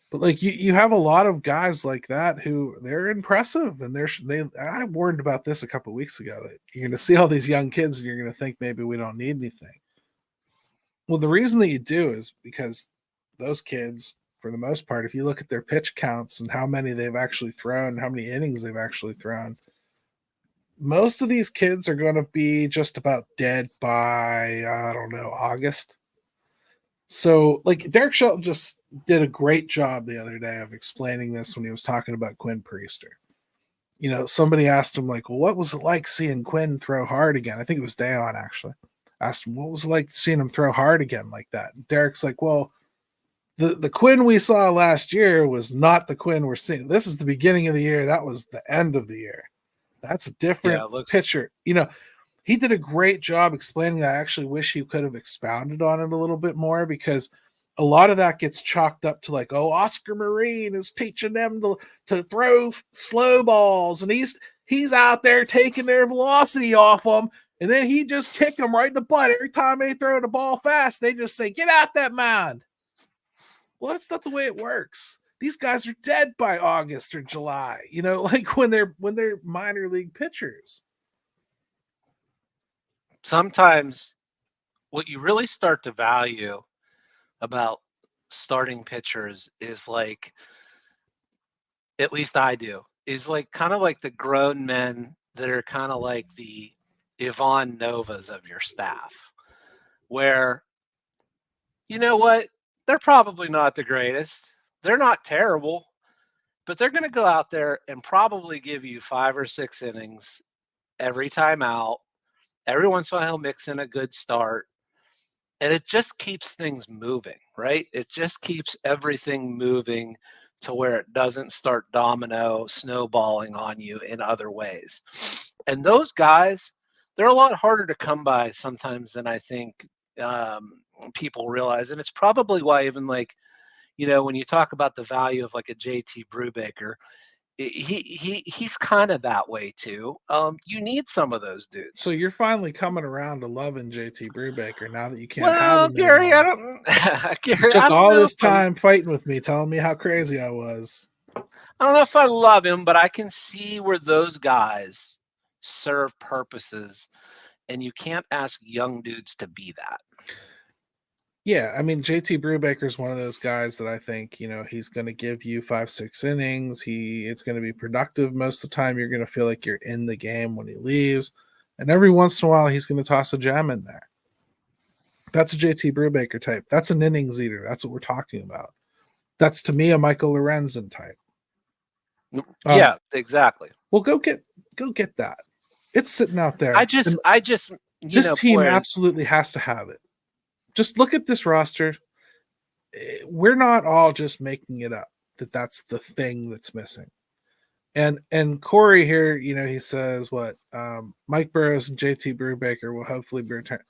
Speaker 1: But like you have a lot of guys like that who they're impressive, and I warned about this a couple of weeks ago that you're going to see all these young kids and you're going to think maybe we don't need anything. Well, the reason that you do is because those kids, for the most part, if you look at their pitch counts and how many they've actually thrown, how many innings they've actually thrown, most of these kids are going to be just about dead by, I don't know, August. So, like, Derek Shelton just did a great job the other day of explaining this when he was talking about Quinn Priester. You know, somebody asked him, like, well, what was it like seeing Quinn throw hard again? I think it was Dayon, actually. Asked him, what was it like seeing him throw hard again like that? And Derek's like, well, the Quinn we saw last year was not the Quinn we're seeing. This is the beginning of the year. That was the end of the year. That's a different pitcher. You know, he did a great job explaining that. I actually wish he could have expounded on it a little bit more, because a lot of that gets chalked up to like, oh, Oscar Marine is teaching them to throw slow balls, and he's out there taking their velocity off them, and then he just kicked them right in the butt. Every time they throw the ball fast, they just say, get out that mound. Well, that's not the way it works. These guys are dead by August or July, you know, like when they're minor league pitchers.
Speaker 2: Sometimes what you really start to value about starting pitchers is, like, at least I do, is like kind of like the grown men that are kind of like the Ivan Novas of your staff, where, you know what, they're probably not the greatest. They're not terrible, but they're going to go out there and probably give you 5 or 6 innings every time out. Every once in a while, he'll mix in a good start. And it just keeps things moving, right? It just keeps everything moving to where it doesn't start snowballing on you in other ways. And those guys, they're a lot harder to come by sometimes than I think people realize. And it's probably why even, like, you know, when you talk about the value of like a JT Brubaker, he's kind of that way too. You need some of those dudes.
Speaker 1: So you're finally coming around to loving JT Brubaker now that you can't
Speaker 2: Well,
Speaker 1: have him
Speaker 2: Gary,
Speaker 1: anymore.
Speaker 2: I don't. Gary,
Speaker 1: You took
Speaker 2: I don't
Speaker 1: all
Speaker 2: know
Speaker 1: this
Speaker 2: if I'm-
Speaker 1: time fighting with me, telling me how crazy I was.
Speaker 2: I don't know if I love him, but I can see where those guys serve purposes, and you can't ask young dudes to be that.
Speaker 1: Yeah, I mean, JT Brubaker is one of those guys that I think, you know, he's going to give you 5-6 innings. It's going to be productive most of the time. You're going to feel like you're in the game when he leaves, and every once in a while, he's going to toss a gem in there. That's a JT Brubaker type. That's an innings eater. That's what we're talking about. That's, to me, a Michael Lorenzen type.
Speaker 2: Yeah, exactly.
Speaker 1: Well, go get that. It's sitting out there.
Speaker 2: I just,
Speaker 1: this team absolutely has to have it. Just look at this roster. We're not all just making it up that's the thing that's missing. And Corey here, you know, he says what Mike Burrows and JT Brubaker will hopefully be returned.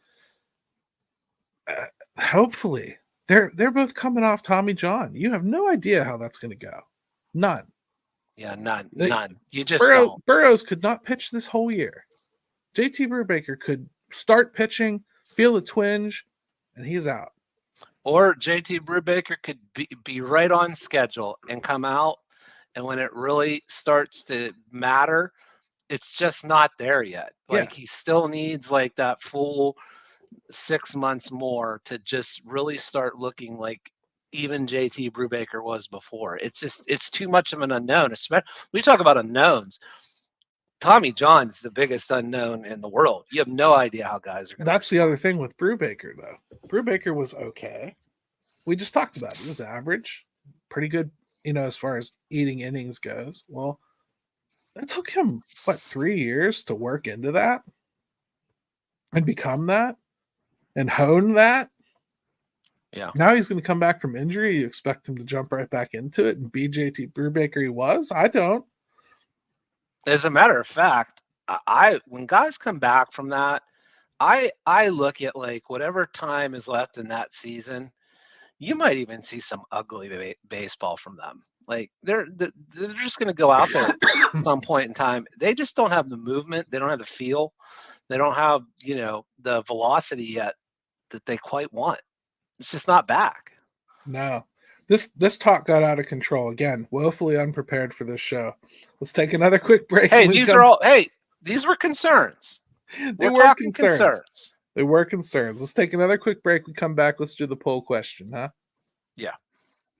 Speaker 1: Hopefully, they're both coming off Tommy John. You have no idea how that's going to go. None.
Speaker 2: Yeah, none. You just don't.
Speaker 1: Burrows could not pitch this whole year. JT Brubaker could start pitching, feel a twinge, and he's out.
Speaker 2: Or JT Brubaker could be right on schedule and come out, and when it really starts to matter, it's just not there yet. Like he still needs like that full 6 months more to just really start looking like even JT Brubaker was before. It's too much of an unknown. Especially we talk about unknowns. Tommy John's the biggest unknown in the world. You have no idea how guys are going to.
Speaker 1: That's the other thing with Brubaker, though. Brubaker was okay. We just talked about it. He was average, pretty good, as far as eating innings goes. Well, it took him, 3 years to work into that and become that and hone that?
Speaker 2: Yeah.
Speaker 1: Now he's going to come back from injury. You expect him to jump right back into it and be JT Brubaker he was? I don't.
Speaker 2: As a matter of fact, when guys come back from that, I look at like whatever time is left in that season, you might even see some ugly baseball from them. Like they're just going to go out there at some point in time. They just don't have the movement. They don't have the feel. They don't have, the velocity yet that they quite want. It's just not back.
Speaker 1: No. This talk got out of control again. Woefully unprepared for this show. Let's take another quick break.
Speaker 2: Hey, these were concerns.
Speaker 1: They were concerns. They were concerns. Let's take another quick break. We come back. Let's do the poll question, huh?
Speaker 2: Yeah.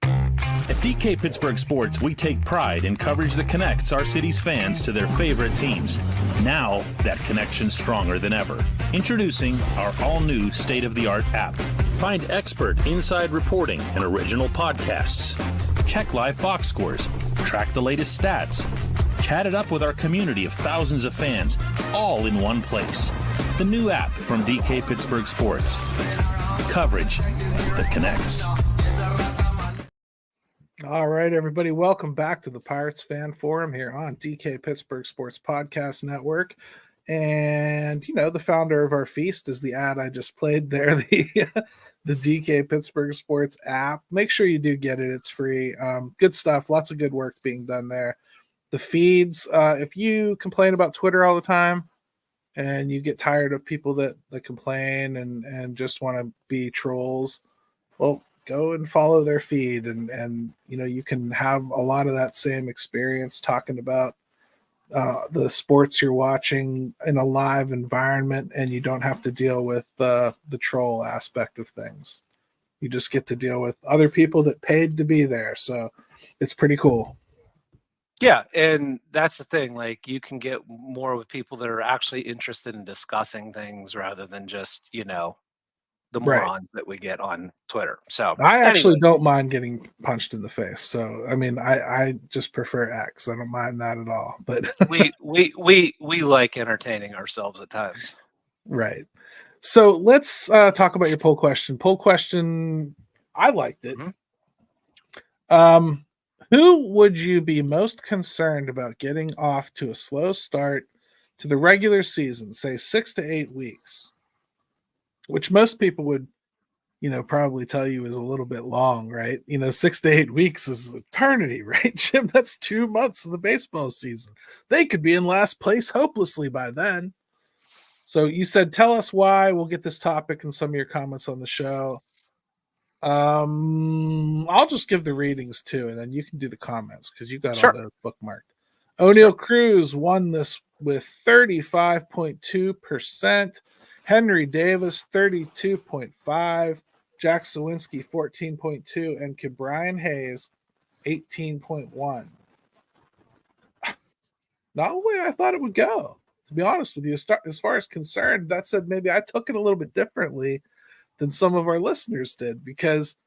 Speaker 3: At DK Pittsburgh Sports, we take pride in coverage that connects our city's fans to their favorite teams. Now, that connection's stronger than ever. Introducing our all-new state-of-the-art app. Find expert inside reporting and original podcasts. Check live box scores. Track the latest stats. Chat it up with our community of thousands of fans, all in one place. The new app from DK Pittsburgh Sports. Coverage that connects.
Speaker 1: All right, everybody. Welcome back to the Pirates Fan Forum here on DK Pittsburgh Sports Podcast Network. And, the founder of our feast is the ad I just played there, the DK Pittsburgh Sports app. Make sure you do get it. It's free. Good stuff. Lots of good work being done there. The feeds, if you complain about Twitter all the time and you get tired of people that complain and just want to be trolls, well, go and follow their feed and you can have a lot of that same experience talking about the sports you're watching in a live environment, and you don't have to deal with the troll aspect of things. You just get to deal with other people that paid to be there. So it's pretty cool.
Speaker 2: Yeah, and that's the thing. Like you can get more with people that are actually interested in discussing things rather than just, the morons that we get on Twitter. So
Speaker 1: I actually don't mind getting punched in the face. So I mean, I just prefer X. I don't mind that at all. But
Speaker 2: we like entertaining ourselves at times.
Speaker 1: Right. So let's talk about your poll question. Poll question, I liked it. Mm-hmm. Who would you be most concerned about getting off to a slow start to the regular season, say 6 to 8 weeks? Which most people would, probably tell you is a little bit long, right? 6 to 8 weeks is eternity, right, Jim? That's 2 months of the baseball season. They could be in last place hopelessly by then. So you said, tell us why. We'll get this topic and some of your comments on the show. I'll just give the readings too, and then you can do the comments because you got all those bookmarked. O'Neill Cruz won this with 35.2%. Henry Davis, 32.5%, Jack Sawinski, 14.2%, and Ke'Bryan Hayes, 18.1%. Not the way I thought it would go, to be honest with you. As far as concerned, that said, maybe I took it a little bit differently than some of our listeners did, because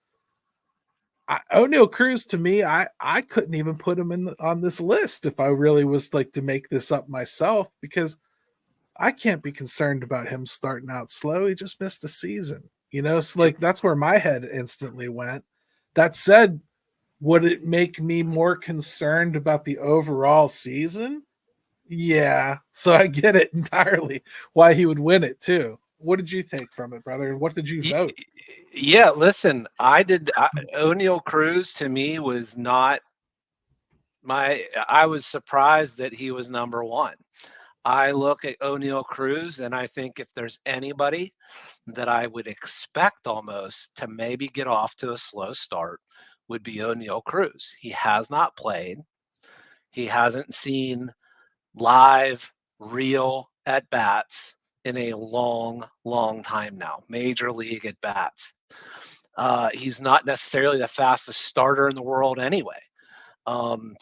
Speaker 1: O'Neill Cruz, to me, I couldn't even put him on this list if I really was to make this up myself, because I can't be concerned about him starting out slow. He just missed a season, so that's where my head instantly went. That said, would it make me more concerned about the overall season? Yeah. So I get it entirely why he would win it too. What did you take from it, brother? What did you vote?
Speaker 2: Yeah, listen, O'Neill Cruz to me was not I was surprised that he was number one. I look at O'Neal Cruz and I think if there's anybody that I would expect almost to maybe get off to a slow start would be O'Neal Cruz. He has not played. He hasn't seen live, real at bats in a long, long time now. Major league at bats. He's not necessarily the fastest starter in the world anyway,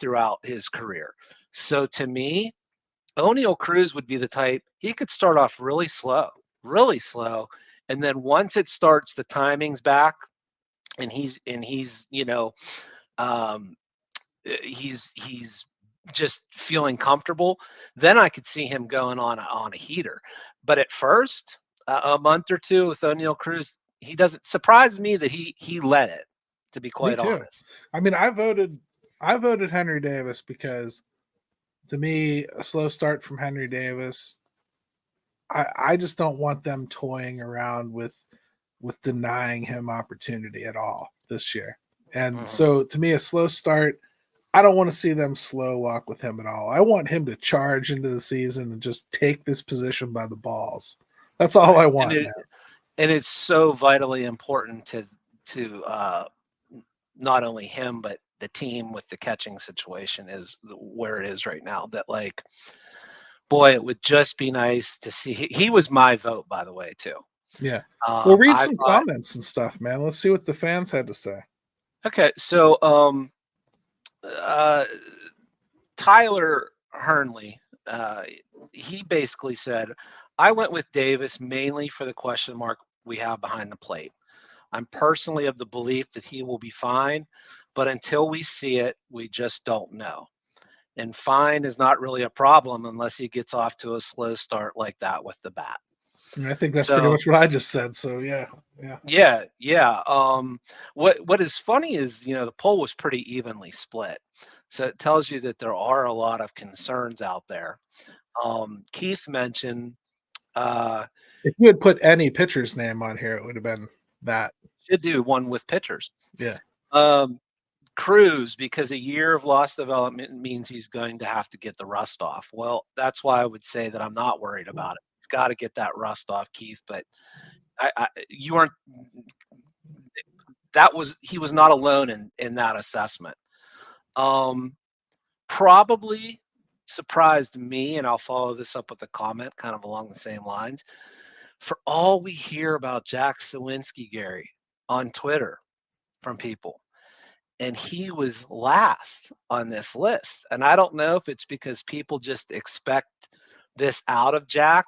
Speaker 2: throughout his career. So to me, O'Neal Cruz would be the type, he could start off really slow, and then once it starts, the timing's back, and he's um, he's just feeling comfortable. Then I could see him going on a heater. But at first, a month or two with O'Neal Cruz, he doesn't surprise me that he let it. To be
Speaker 1: Me
Speaker 2: quite
Speaker 1: too.
Speaker 2: honest,
Speaker 1: I mean, I voted Henry Davis because to me, a slow start from Henry Davis, I just don't want them toying around with denying him opportunity at all this year. And so to me, a slow start, I don't want to see them slow walk with him at all. I want him to charge into the season and just take this position by the balls. That's all I want.
Speaker 2: And it's so vitally important to not only him but the team with the catching situation is where it is right now. That like, boy, it would just be nice to see. He was my vote, by the way, too.
Speaker 1: Yeah. We'll read some
Speaker 2: thought,
Speaker 1: comments and stuff, man. Let's see what the fans had to say.
Speaker 2: Okay, so Tyler Hernley, he basically said, I went with Davis mainly for the question mark we have behind the plate. I'm personally of the belief that he will be fine, but until we see it, we just don't know. And fine is not really a problem unless he gets off to a slow start like that with the bat.
Speaker 1: And I think that's pretty much what I just said. So yeah.
Speaker 2: What is funny is, the poll was pretty evenly split. So it tells you that there are a lot of concerns out there. Keith mentioned
Speaker 1: if you had put any pitcher's name on here, it would have been that.
Speaker 2: Should do one with pitchers.
Speaker 1: Yeah.
Speaker 2: Cruz, because a year of lost development means he's going to have to get the rust off. Well, that's why I would say that I'm not worried about it. He's got to get that rust off, Keith. But you aren't. He was not alone in that assessment. Probably surprised me, and I'll follow this up with a comment kind of along the same lines. For all we hear about Jack Suwinski, Gary, on Twitter from people, and he was last on this list. And I don't know if it's because people just expect this out of Jack,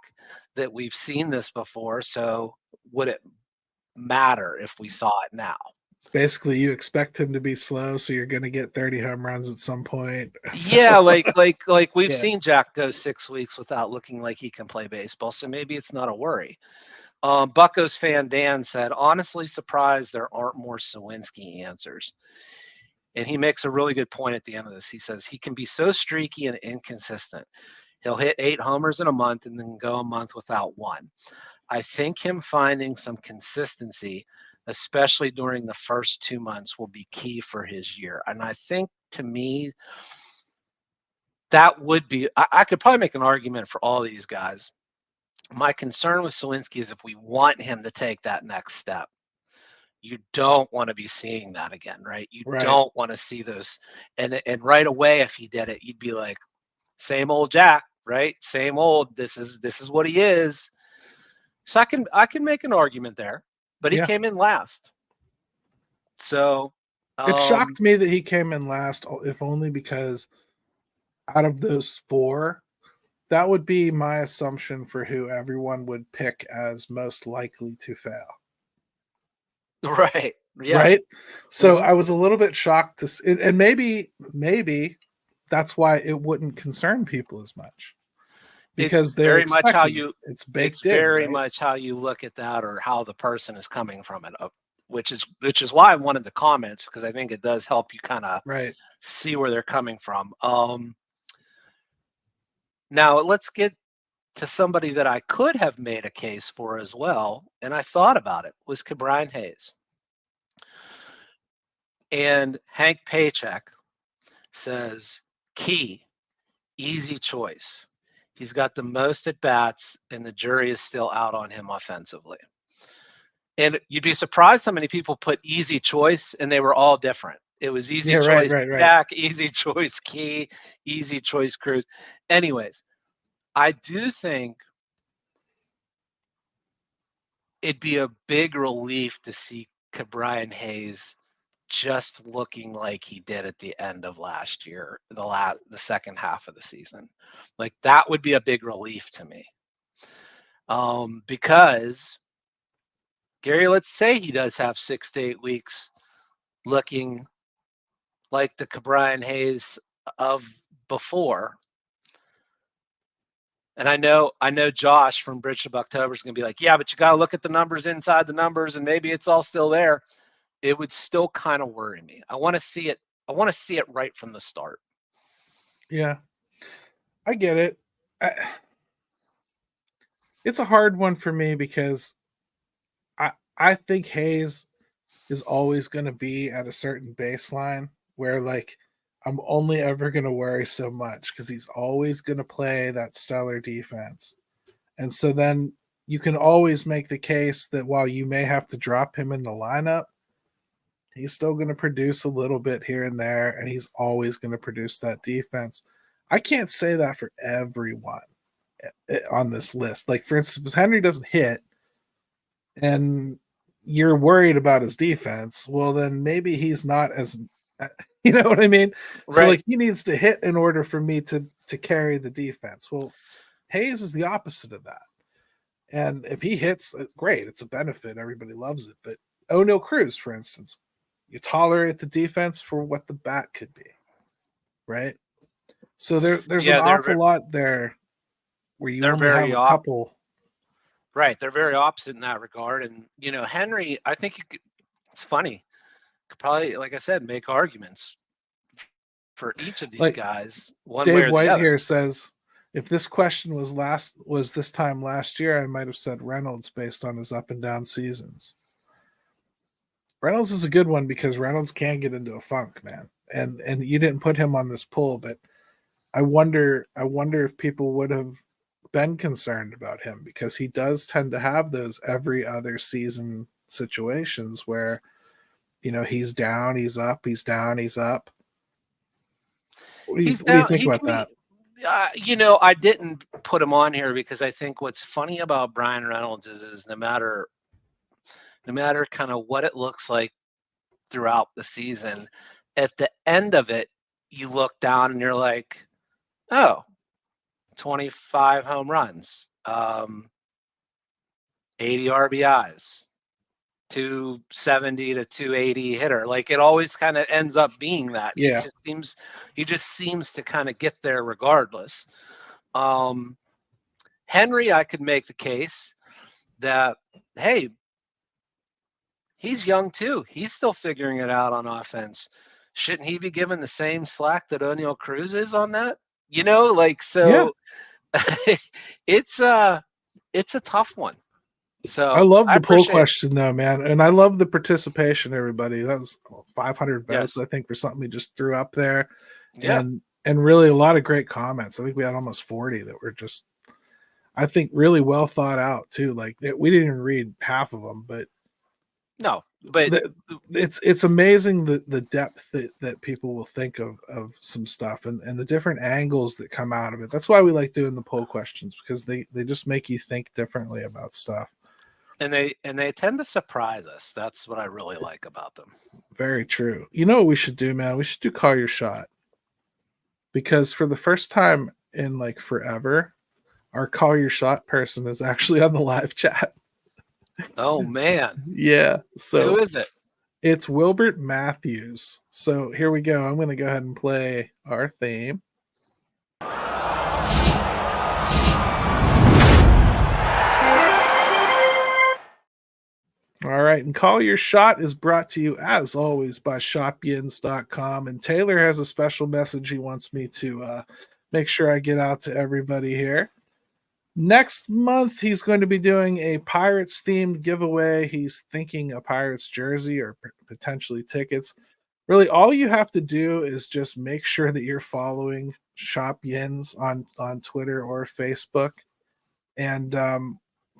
Speaker 2: that we've seen this before. So would it matter if we saw it now?
Speaker 1: Basically, you expect him to be slow, so you're going to get 30 home runs at some point. So.
Speaker 2: Yeah, like we've seen Jack go 6 weeks without looking like he can play baseball, so maybe it's not a worry. Buccos fan Dan said, honestly surprised there aren't more Suwinski answers. And he makes a really good point at the end of this. He says he can be so streaky and inconsistent. He'll hit 8 homers in a month and then go a month without one. I think him finding some consistency, especially during the first 2 months, will be key for his year. And I think, to me, that would be – I could probably make an argument for all these guys. My concern with Suwinski is if we want him to take that next step, you don't want to be seeing that again, right? You don't want to see those. And right away, if he did it, you'd be like, same old Jack, right? Same old. This is what he is. So I can make an argument there, but he came in last. So
Speaker 1: it shocked me that he came in last, if only because out of those 4, that would be my assumption for who everyone would pick as most likely to fail.
Speaker 2: Right. Yeah.
Speaker 1: Right. So I was a little bit shocked to see, and maybe that's why it wouldn't concern people as much, because they're
Speaker 2: very much how you
Speaker 1: it's baked
Speaker 2: it's
Speaker 1: in,
Speaker 2: very
Speaker 1: right?
Speaker 2: much how you look at that, or how the person is coming from it, which is why I wanted the comments, because I think it does help you kind of see where they're coming from. Now let's get to somebody that I could have made a case for as well, and I thought about it, was Ke'Bryan Hayes. And Hank Paycheck says, key, easy choice. He's got the most at bats, and the jury is still out on him offensively. And you'd be surprised how many people put easy choice, and they were all different. It was easy choice Jack, easy choice Key, easy choice Cruz. Anyways, I do think it'd be a big relief to see Ke'Bryan Hayes just looking like he did at the end of last year, the second half of the season. Like, that would be a big relief to me. Because Gary, let's say he does have 6 to 8 weeks looking like the Ke'Bryan Hayes of before. And I know Josh from Bridge to Bucktober is going to be like, yeah, but you got to look at the numbers inside the numbers, and maybe it's all still there. It would still kind of worry me. I want to see it. I want to see it right from the start.
Speaker 1: Yeah, I get it. It's a hard one for me because I think Hayes is always going to be at a certain baseline where, like, I'm only ever going to worry so much because he's always going to play that stellar defense. And so then you can always make the case that while you may have to drop him in the lineup, he's still going to produce a little bit here and there, and he's always going to produce that defense. I can't say that for everyone on this list. Like, for instance, if Henry doesn't hit and you're worried about his defense, well, then maybe he's not as, you know what I mean? Right. So, like, he needs to hit in order for me to carry the defense. Well, Hayes is the opposite of that. And if he hits, great, it's a benefit. Everybody loves it. But O'Neal Cruz, for instance, you tolerate the defense for what the bat could be, right? So there's an awful lot there where you only have a couple.
Speaker 2: Right, they're very opposite in that regard. And, you know, Henry, I think it's funny. Could probably, like I said, make arguments for each of these guys. One
Speaker 1: Dave
Speaker 2: way or
Speaker 1: White
Speaker 2: the other.
Speaker 1: Here says, if this question was this time last year, I might have said Reynolds based on his up and down seasons. Reynolds is a good one because Reynolds can get into a funk, man. And you didn't put him on this poll, but I wonder if people would have been concerned about him because he does tend to have those every other season situations where, you know, he's down, he's up, he's down, he's up. What do you think about that?
Speaker 2: You know, I didn't put him on here because I think what's funny about Bryan Reynolds is no matter kind of what it looks like throughout the season, at the end of it, you look down and you're like, oh, 25 home runs, 80 RBIs, 270 to 280 hitter. Like, it always kind of ends up being that.
Speaker 1: Yeah.
Speaker 2: He just seems to kind of get there regardless. Henry, I could make the case that, hey, he's young too. He's still figuring it out on offense. Shouldn't he be given the same slack that O'Neal Cruz is on that? You know, like, so yeah. It's a tough one. So
Speaker 1: I love the poll question though, man. And I love the participation, everybody. That was 500 votes, I think, for something we just threw up there. Yeah. And really a lot of great comments. I think we had almost 40 that were just, I think, really well thought out too. Like, we didn't even read half of them, but it's amazing the depth that people will think of some stuff and the different angles that come out of it. That's why we like doing the poll questions, because they just make you think differently about stuff.
Speaker 2: And they tend to surprise us. That's what I really like about them.
Speaker 1: Very true. You know what we should do, man? We should do Call Your Shot. Because for the first time in like forever, our Call Your Shot person is actually on the live chat.
Speaker 2: Oh, man.
Speaker 1: Yeah. So
Speaker 2: who is it?
Speaker 1: It's Wilbert Matthews. So here we go. I'm going to go ahead and play our theme. All right. And Call Your Shot is brought to you, as always, by shopyins.com. And Taylor has a special message he wants me to make sure I get out to everybody here. Next month, he's going to be doing a Pirates-themed giveaway. He's thinking a Pirates jersey or potentially tickets. Really, all you have to do is just make sure that you're following Shop Yins on Twitter or Facebook. And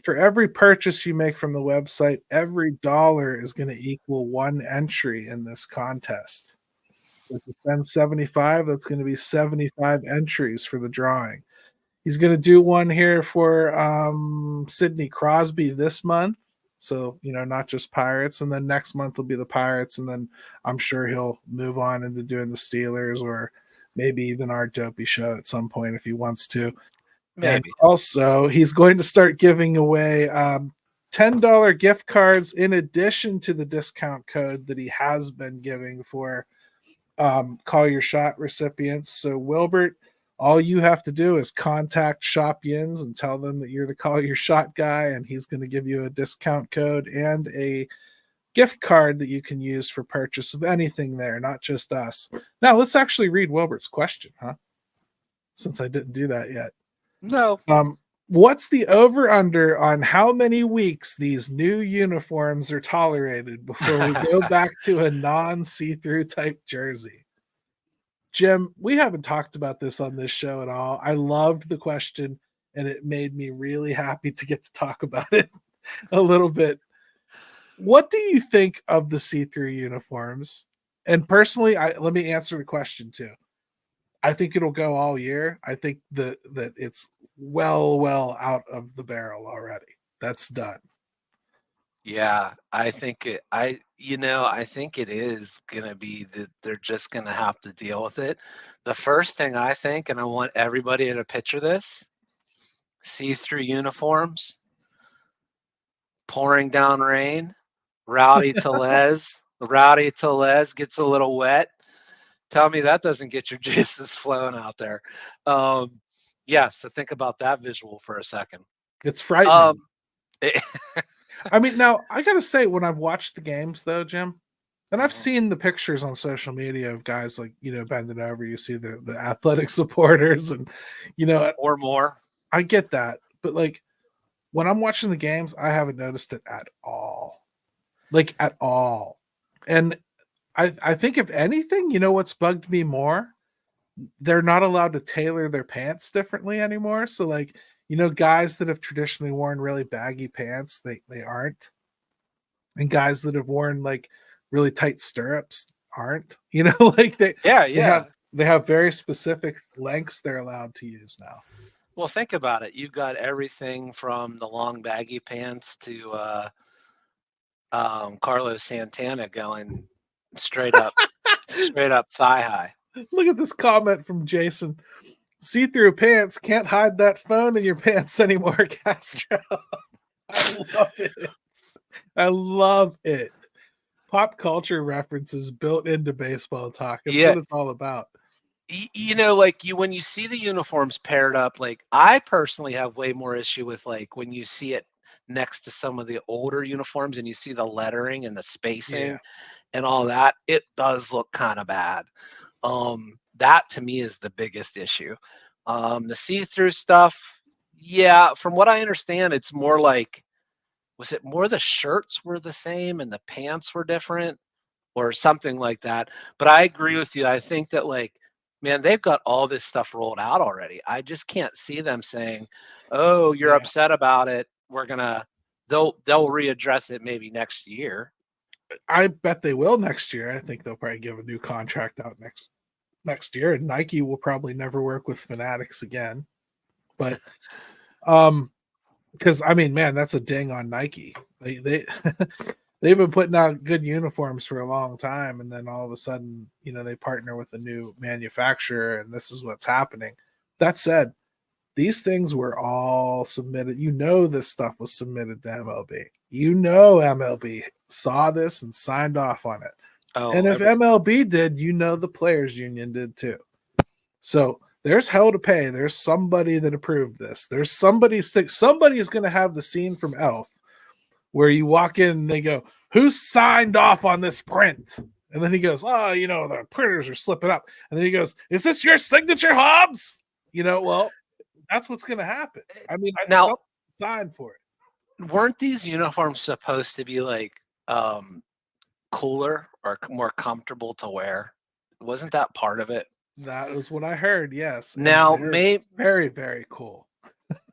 Speaker 1: for every purchase you make from the website, every dollar is going to equal one entry in this contest. If you spend 75, that's going to be 75 entries for the drawing. He's going to do one here for Sidney Crosby this month. So, not just Pirates. And then next month will be the Pirates. And then I'm sure he'll move on into doing the Steelers or maybe even our Dopey show at some point if he wants to.
Speaker 2: Maybe.
Speaker 1: And also, he's going to start giving away $10 gift cards in addition to the discount code that he has been giving for Call Your Shot recipients. So, Wilbert, all you have to do is contact Shop Yins and tell them that you're the Call Your Shot guy, and he's going to give you a discount code and a gift card that you can use for purchase of anything there, not just us. Now, let's actually read Wilbert's question, huh? Since I didn't do that yet.
Speaker 2: No.
Speaker 1: What's the over-under on how many weeks these new uniforms are tolerated before we go back to a non-see-through type jersey? Jim, we haven't talked about this on this show at all. I loved the question, and it made me really happy to get to talk about it a little bit. What do you think of the see-through uniforms? And personally, let me answer the question too. I think it'll go all year. I think that it's well out of the barrel already. That's done.
Speaker 2: Yeah, I think it is gonna be that they're just gonna have to deal with it. The first thing I think, and I want everybody to picture this, see-through uniforms, pouring down rain, Rowdy Tellez gets a little wet. Tell me that doesn't get your juices flowing out there. So think about that visual for a second.
Speaker 1: It's frightening. I mean, now I gotta say, when I've watched the games though, Jim, and I've seen the pictures on social media of guys like, bending over, you see the athletic supporters and,
Speaker 2: or more.
Speaker 1: I get that. But like when I'm watching the games, I haven't noticed it at all. Like at all. And I think if anything, what's bugged me more? They're not allowed to tailor their pants differently anymore. So like, guys that have traditionally worn really baggy pants, they aren't. And guys that have worn like really tight stirrups aren't. Like they have very specific lengths they're allowed to use now.
Speaker 2: Well, think about it. You've got everything from the long baggy pants to Carlos Santana going straight up thigh high.
Speaker 1: Look at this comment from Jason. See-through pants, can't hide that phone in your pants anymore, Castro. I love it. Pop culture references built into baseball talk. It's what it's all about.
Speaker 2: When you see the uniforms paired up, like I personally have way more issue with like when you see it next to some of the older uniforms and you see the lettering and the spacing and all that, it does look kind of bad. That to me is the biggest issue. The see-through stuff, from what I understand, it's more like, was it more the shirts were the same and the pants were different or something like that? But I agree with you. I think that like, man, they've got all this stuff rolled out already. I just can't see them saying, oh, you're upset about it. They'll readdress it maybe next year.
Speaker 1: I bet they will next year. I think they'll probably give a new contract out next year, and Nike will probably never work with Fanatics again. But because I mean, man, that's a ding on Nike. They've been putting out good uniforms for a long time, and then all of a sudden, they partner with a new manufacturer, and this is what's happening. That said, these things were all submitted. This stuff was submitted to MLB. MLB saw this and signed off on it. Oh, and if MLB did, the players union did too. So there's hell to pay. There's somebody that approved this. There's somebody is going to have the scene from Elf where you walk in and they go, who signed off on this print? And then he goes, oh, the printers are slipping up. And then he goes, is this your signature, Hobbs? Well, that's what's going to happen. I mean, now signed for it.
Speaker 2: Weren't these uniforms supposed to be like cooler or more comfortable to wear? Wasn't that part of it?
Speaker 1: That was what I heard. Yes. And
Speaker 2: Now,
Speaker 1: very, very, very cool.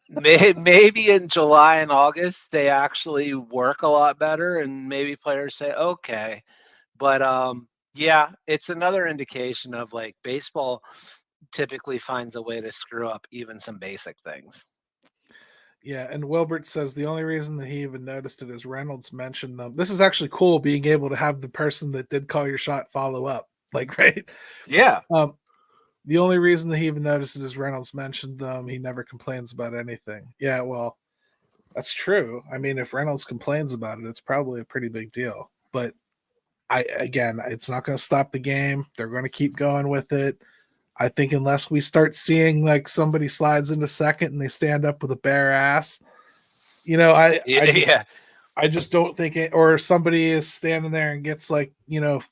Speaker 2: maybe in July and August they actually work a lot better, and maybe players say, okay. But yeah, it's another indication of like baseball typically finds a way to screw up even some basic things.
Speaker 1: Yeah, and Wilbert says the only reason that he even noticed it is Reynolds mentioned them. This is actually cool, being able to have the person that did call your shot follow up. Like, right?
Speaker 2: Yeah.
Speaker 1: The only reason that he even noticed it is Reynolds mentioned them. He never complains about anything. Yeah, well, that's true. I mean, if Reynolds complains about it, it's probably a pretty big deal. But it's not going to stop the game. They're going to keep going with it. I think unless we start seeing like somebody slides into second and they stand up with a bare ass, I just don't think it, or somebody is standing there and gets like,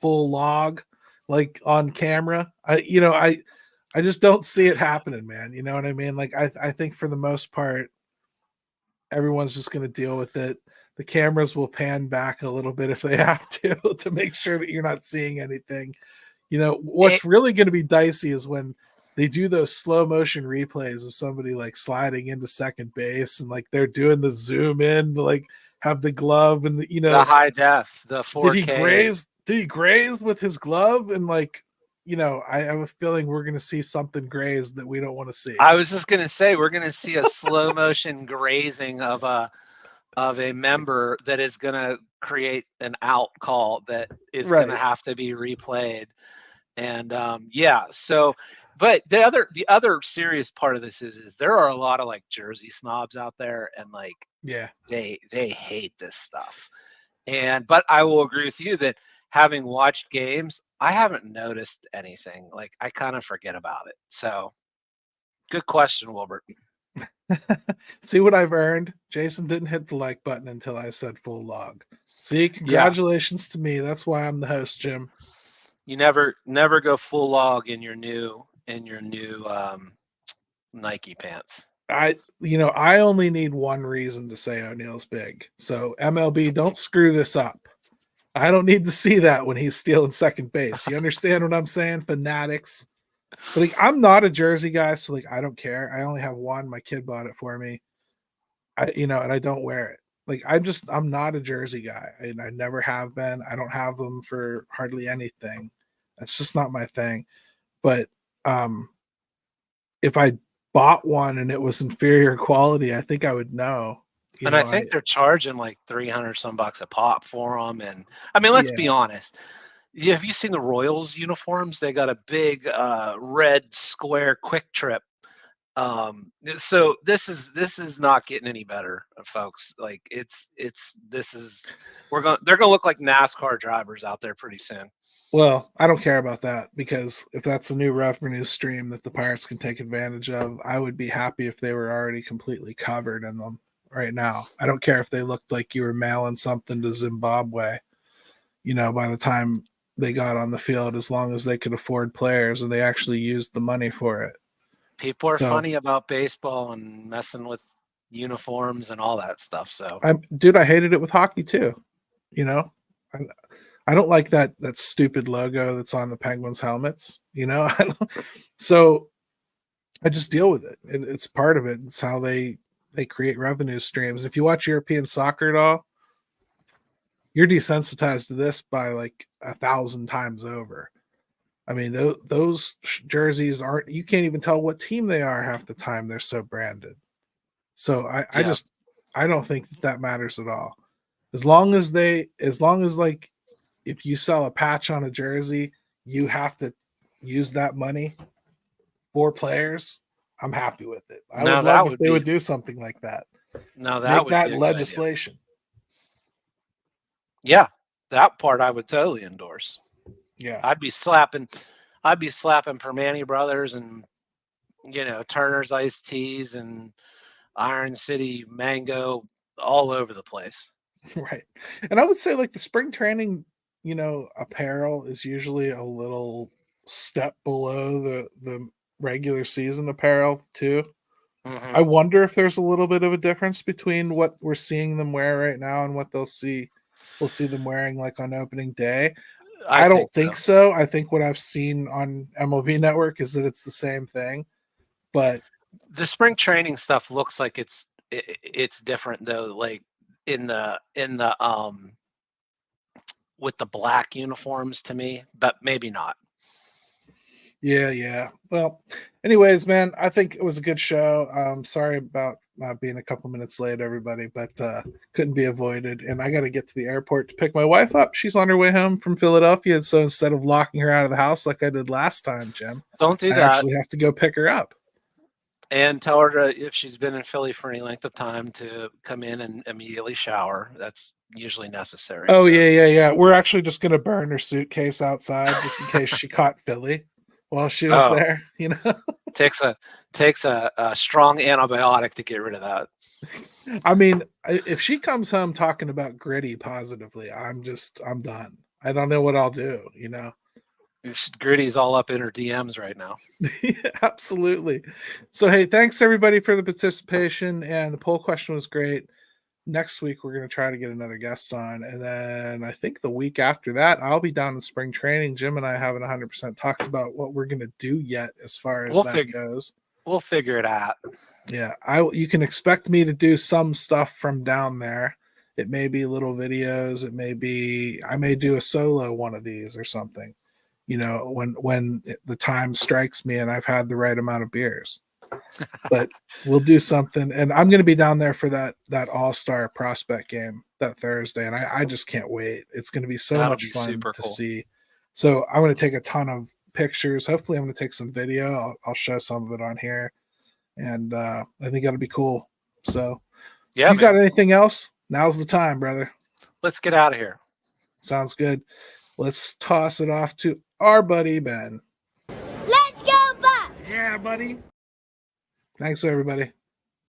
Speaker 1: full log, like on camera. I just don't see it happening, man. You know what I mean? Like, I think for the most part, everyone's just going to deal with it. The cameras will pan back a little bit if they have to make sure that you're not seeing anything. What's really going to be dicey is when they do those slow motion replays of somebody like sliding into second base and like they're doing the zoom in to like have the glove and
Speaker 2: the high def, the 4K.
Speaker 1: Did he graze with his glove? And like, I have a feeling we're going to see something graze that we don't want to see.
Speaker 2: I was just going to say, we're going to see a slow motion grazing of a member that is going to create an out call that is going to have to be replayed. And but the other serious part of this is there are a lot of like jersey snobs out there, and like,
Speaker 1: yeah,
Speaker 2: they hate this stuff. But I will agree with you that having watched games, I haven't noticed anything. Like, I kind of forget about it. So good question, Wilbert.
Speaker 1: See what I've earned? Jason didn't hit the like button until I said full log. See, congratulations to me. That's why I'm the host, Jim.
Speaker 2: You never go full log in your new Nike pants.
Speaker 1: I only need one reason to say O'Neill's big. So MLB, don't screw this up. I don't need to see that when he's stealing second base. You understand what I'm saying, fanatics? But like, I'm not a jersey guy, so like, I don't care. I only have one. My kid bought it for me. And I don't wear it. Like, I'm not a jersey guy. I never have been. I don't have them for hardly anything. That's just not my thing. But if I bought one and it was inferior quality, I think I would know.
Speaker 2: I think they're charging like $300 some bucks a pop for them. And I mean, let's be honest. Have you seen the Royals uniforms? They got a big red square Quick Trip. So this is not getting any better, folks. Like, they're gonna look like NASCAR drivers out there pretty soon.
Speaker 1: Well, I don't care about that, because if that's a new revenue stream that the Pirates can take advantage of, I would be happy if they were already completely covered in them right now. I don't care if they looked like you were mailing something to Zimbabwe, by the time they got on the field, as long as they could afford players and they actually used the money for it.
Speaker 2: People are funny about baseball and messing with uniforms and all that stuff. So,
Speaker 1: I hated it with hockey too. I don't like that stupid logo that's on the Penguins helmets. So I just deal with it. It's part of it. It's how they create revenue streams. If you watch European soccer at all, you're desensitized to this by like 1,000 times over. I mean, those jerseys you can't even tell what team they are half the time. They're so branded. So I don't think that matters at all. As long as like, if you sell a patch on a jersey, you have to use that money for players. I'm happy with it. I would love if they would do something like that.
Speaker 2: No, that would
Speaker 1: be legislation.
Speaker 2: Yeah, that part I would totally endorse.
Speaker 1: Yeah,
Speaker 2: I'd be slapping Permani Brothers and Turner's Iced Teas and Iron City Mango all over the place.
Speaker 1: Right. And I would say like the spring training, apparel is usually a little step below the regular season apparel too. Mm-hmm. I wonder if there's a little bit of a difference between what we're seeing them wear right now and what we'll see them wearing like on opening day. I don't think so. I think what I've seen on MLB Network is that it's the same thing, but
Speaker 2: The spring training stuff looks like it's different though. Like in the with the black uniforms to me, but maybe not.
Speaker 1: yeah. Well, anyways, man, I think it was a good show. Sorry about being a couple minutes late, everybody, but couldn't be avoided. And I got to get to the airport to pick my wife up. She's on her way home from Philadelphia. So instead of locking her out of the house like I did last time, Jim,
Speaker 2: Don't do
Speaker 1: I
Speaker 2: that.
Speaker 1: actually have to go pick her up.
Speaker 2: And tell her to, if she's been in Philly for any length of time, to come in and immediately shower. That's usually necessary.
Speaker 1: Oh, so. Yeah. We're actually just going to burn her suitcase outside just in case she caught Philly while she was there, you know.
Speaker 2: Takes a strong antibiotic to get rid of that.
Speaker 1: I mean, if she comes home talking about Gritty positively, I'm done. I don't know what I'll do, you know.
Speaker 2: Gritty's all up in her DMs right now.
Speaker 1: Yeah, absolutely. So hey, thanks everybody for the participation, and the poll question was great. Next week we're going to try to get another guest on, and then I think the week after that I'll be down in spring training. Jim and I haven't 100% talked about what we're going to do yet as far as that goes.
Speaker 2: We'll figure it out.
Speaker 1: Yeah, you can expect me to do some stuff from down there. It may be little videos, I may do a solo one of these or something, you know, when the time strikes me and I've had the right amount of beers. But we'll do something, and I'm going to be down there for that all-star prospect game that Thursday, and I just can't wait. It's going to be so much fun to see. So I'm going to take a ton of pictures. Hopefully I'm going to take some video. I'll show some of it on here, and I think that'll be cool. So
Speaker 2: yeah,
Speaker 1: you got anything else? Now's the time, brother.
Speaker 2: Let's get out of here.
Speaker 1: Sounds good. Let's toss it off to our buddy Ben.
Speaker 4: Let's go, Bucks!
Speaker 1: Yeah, buddy. Thanks, everybody.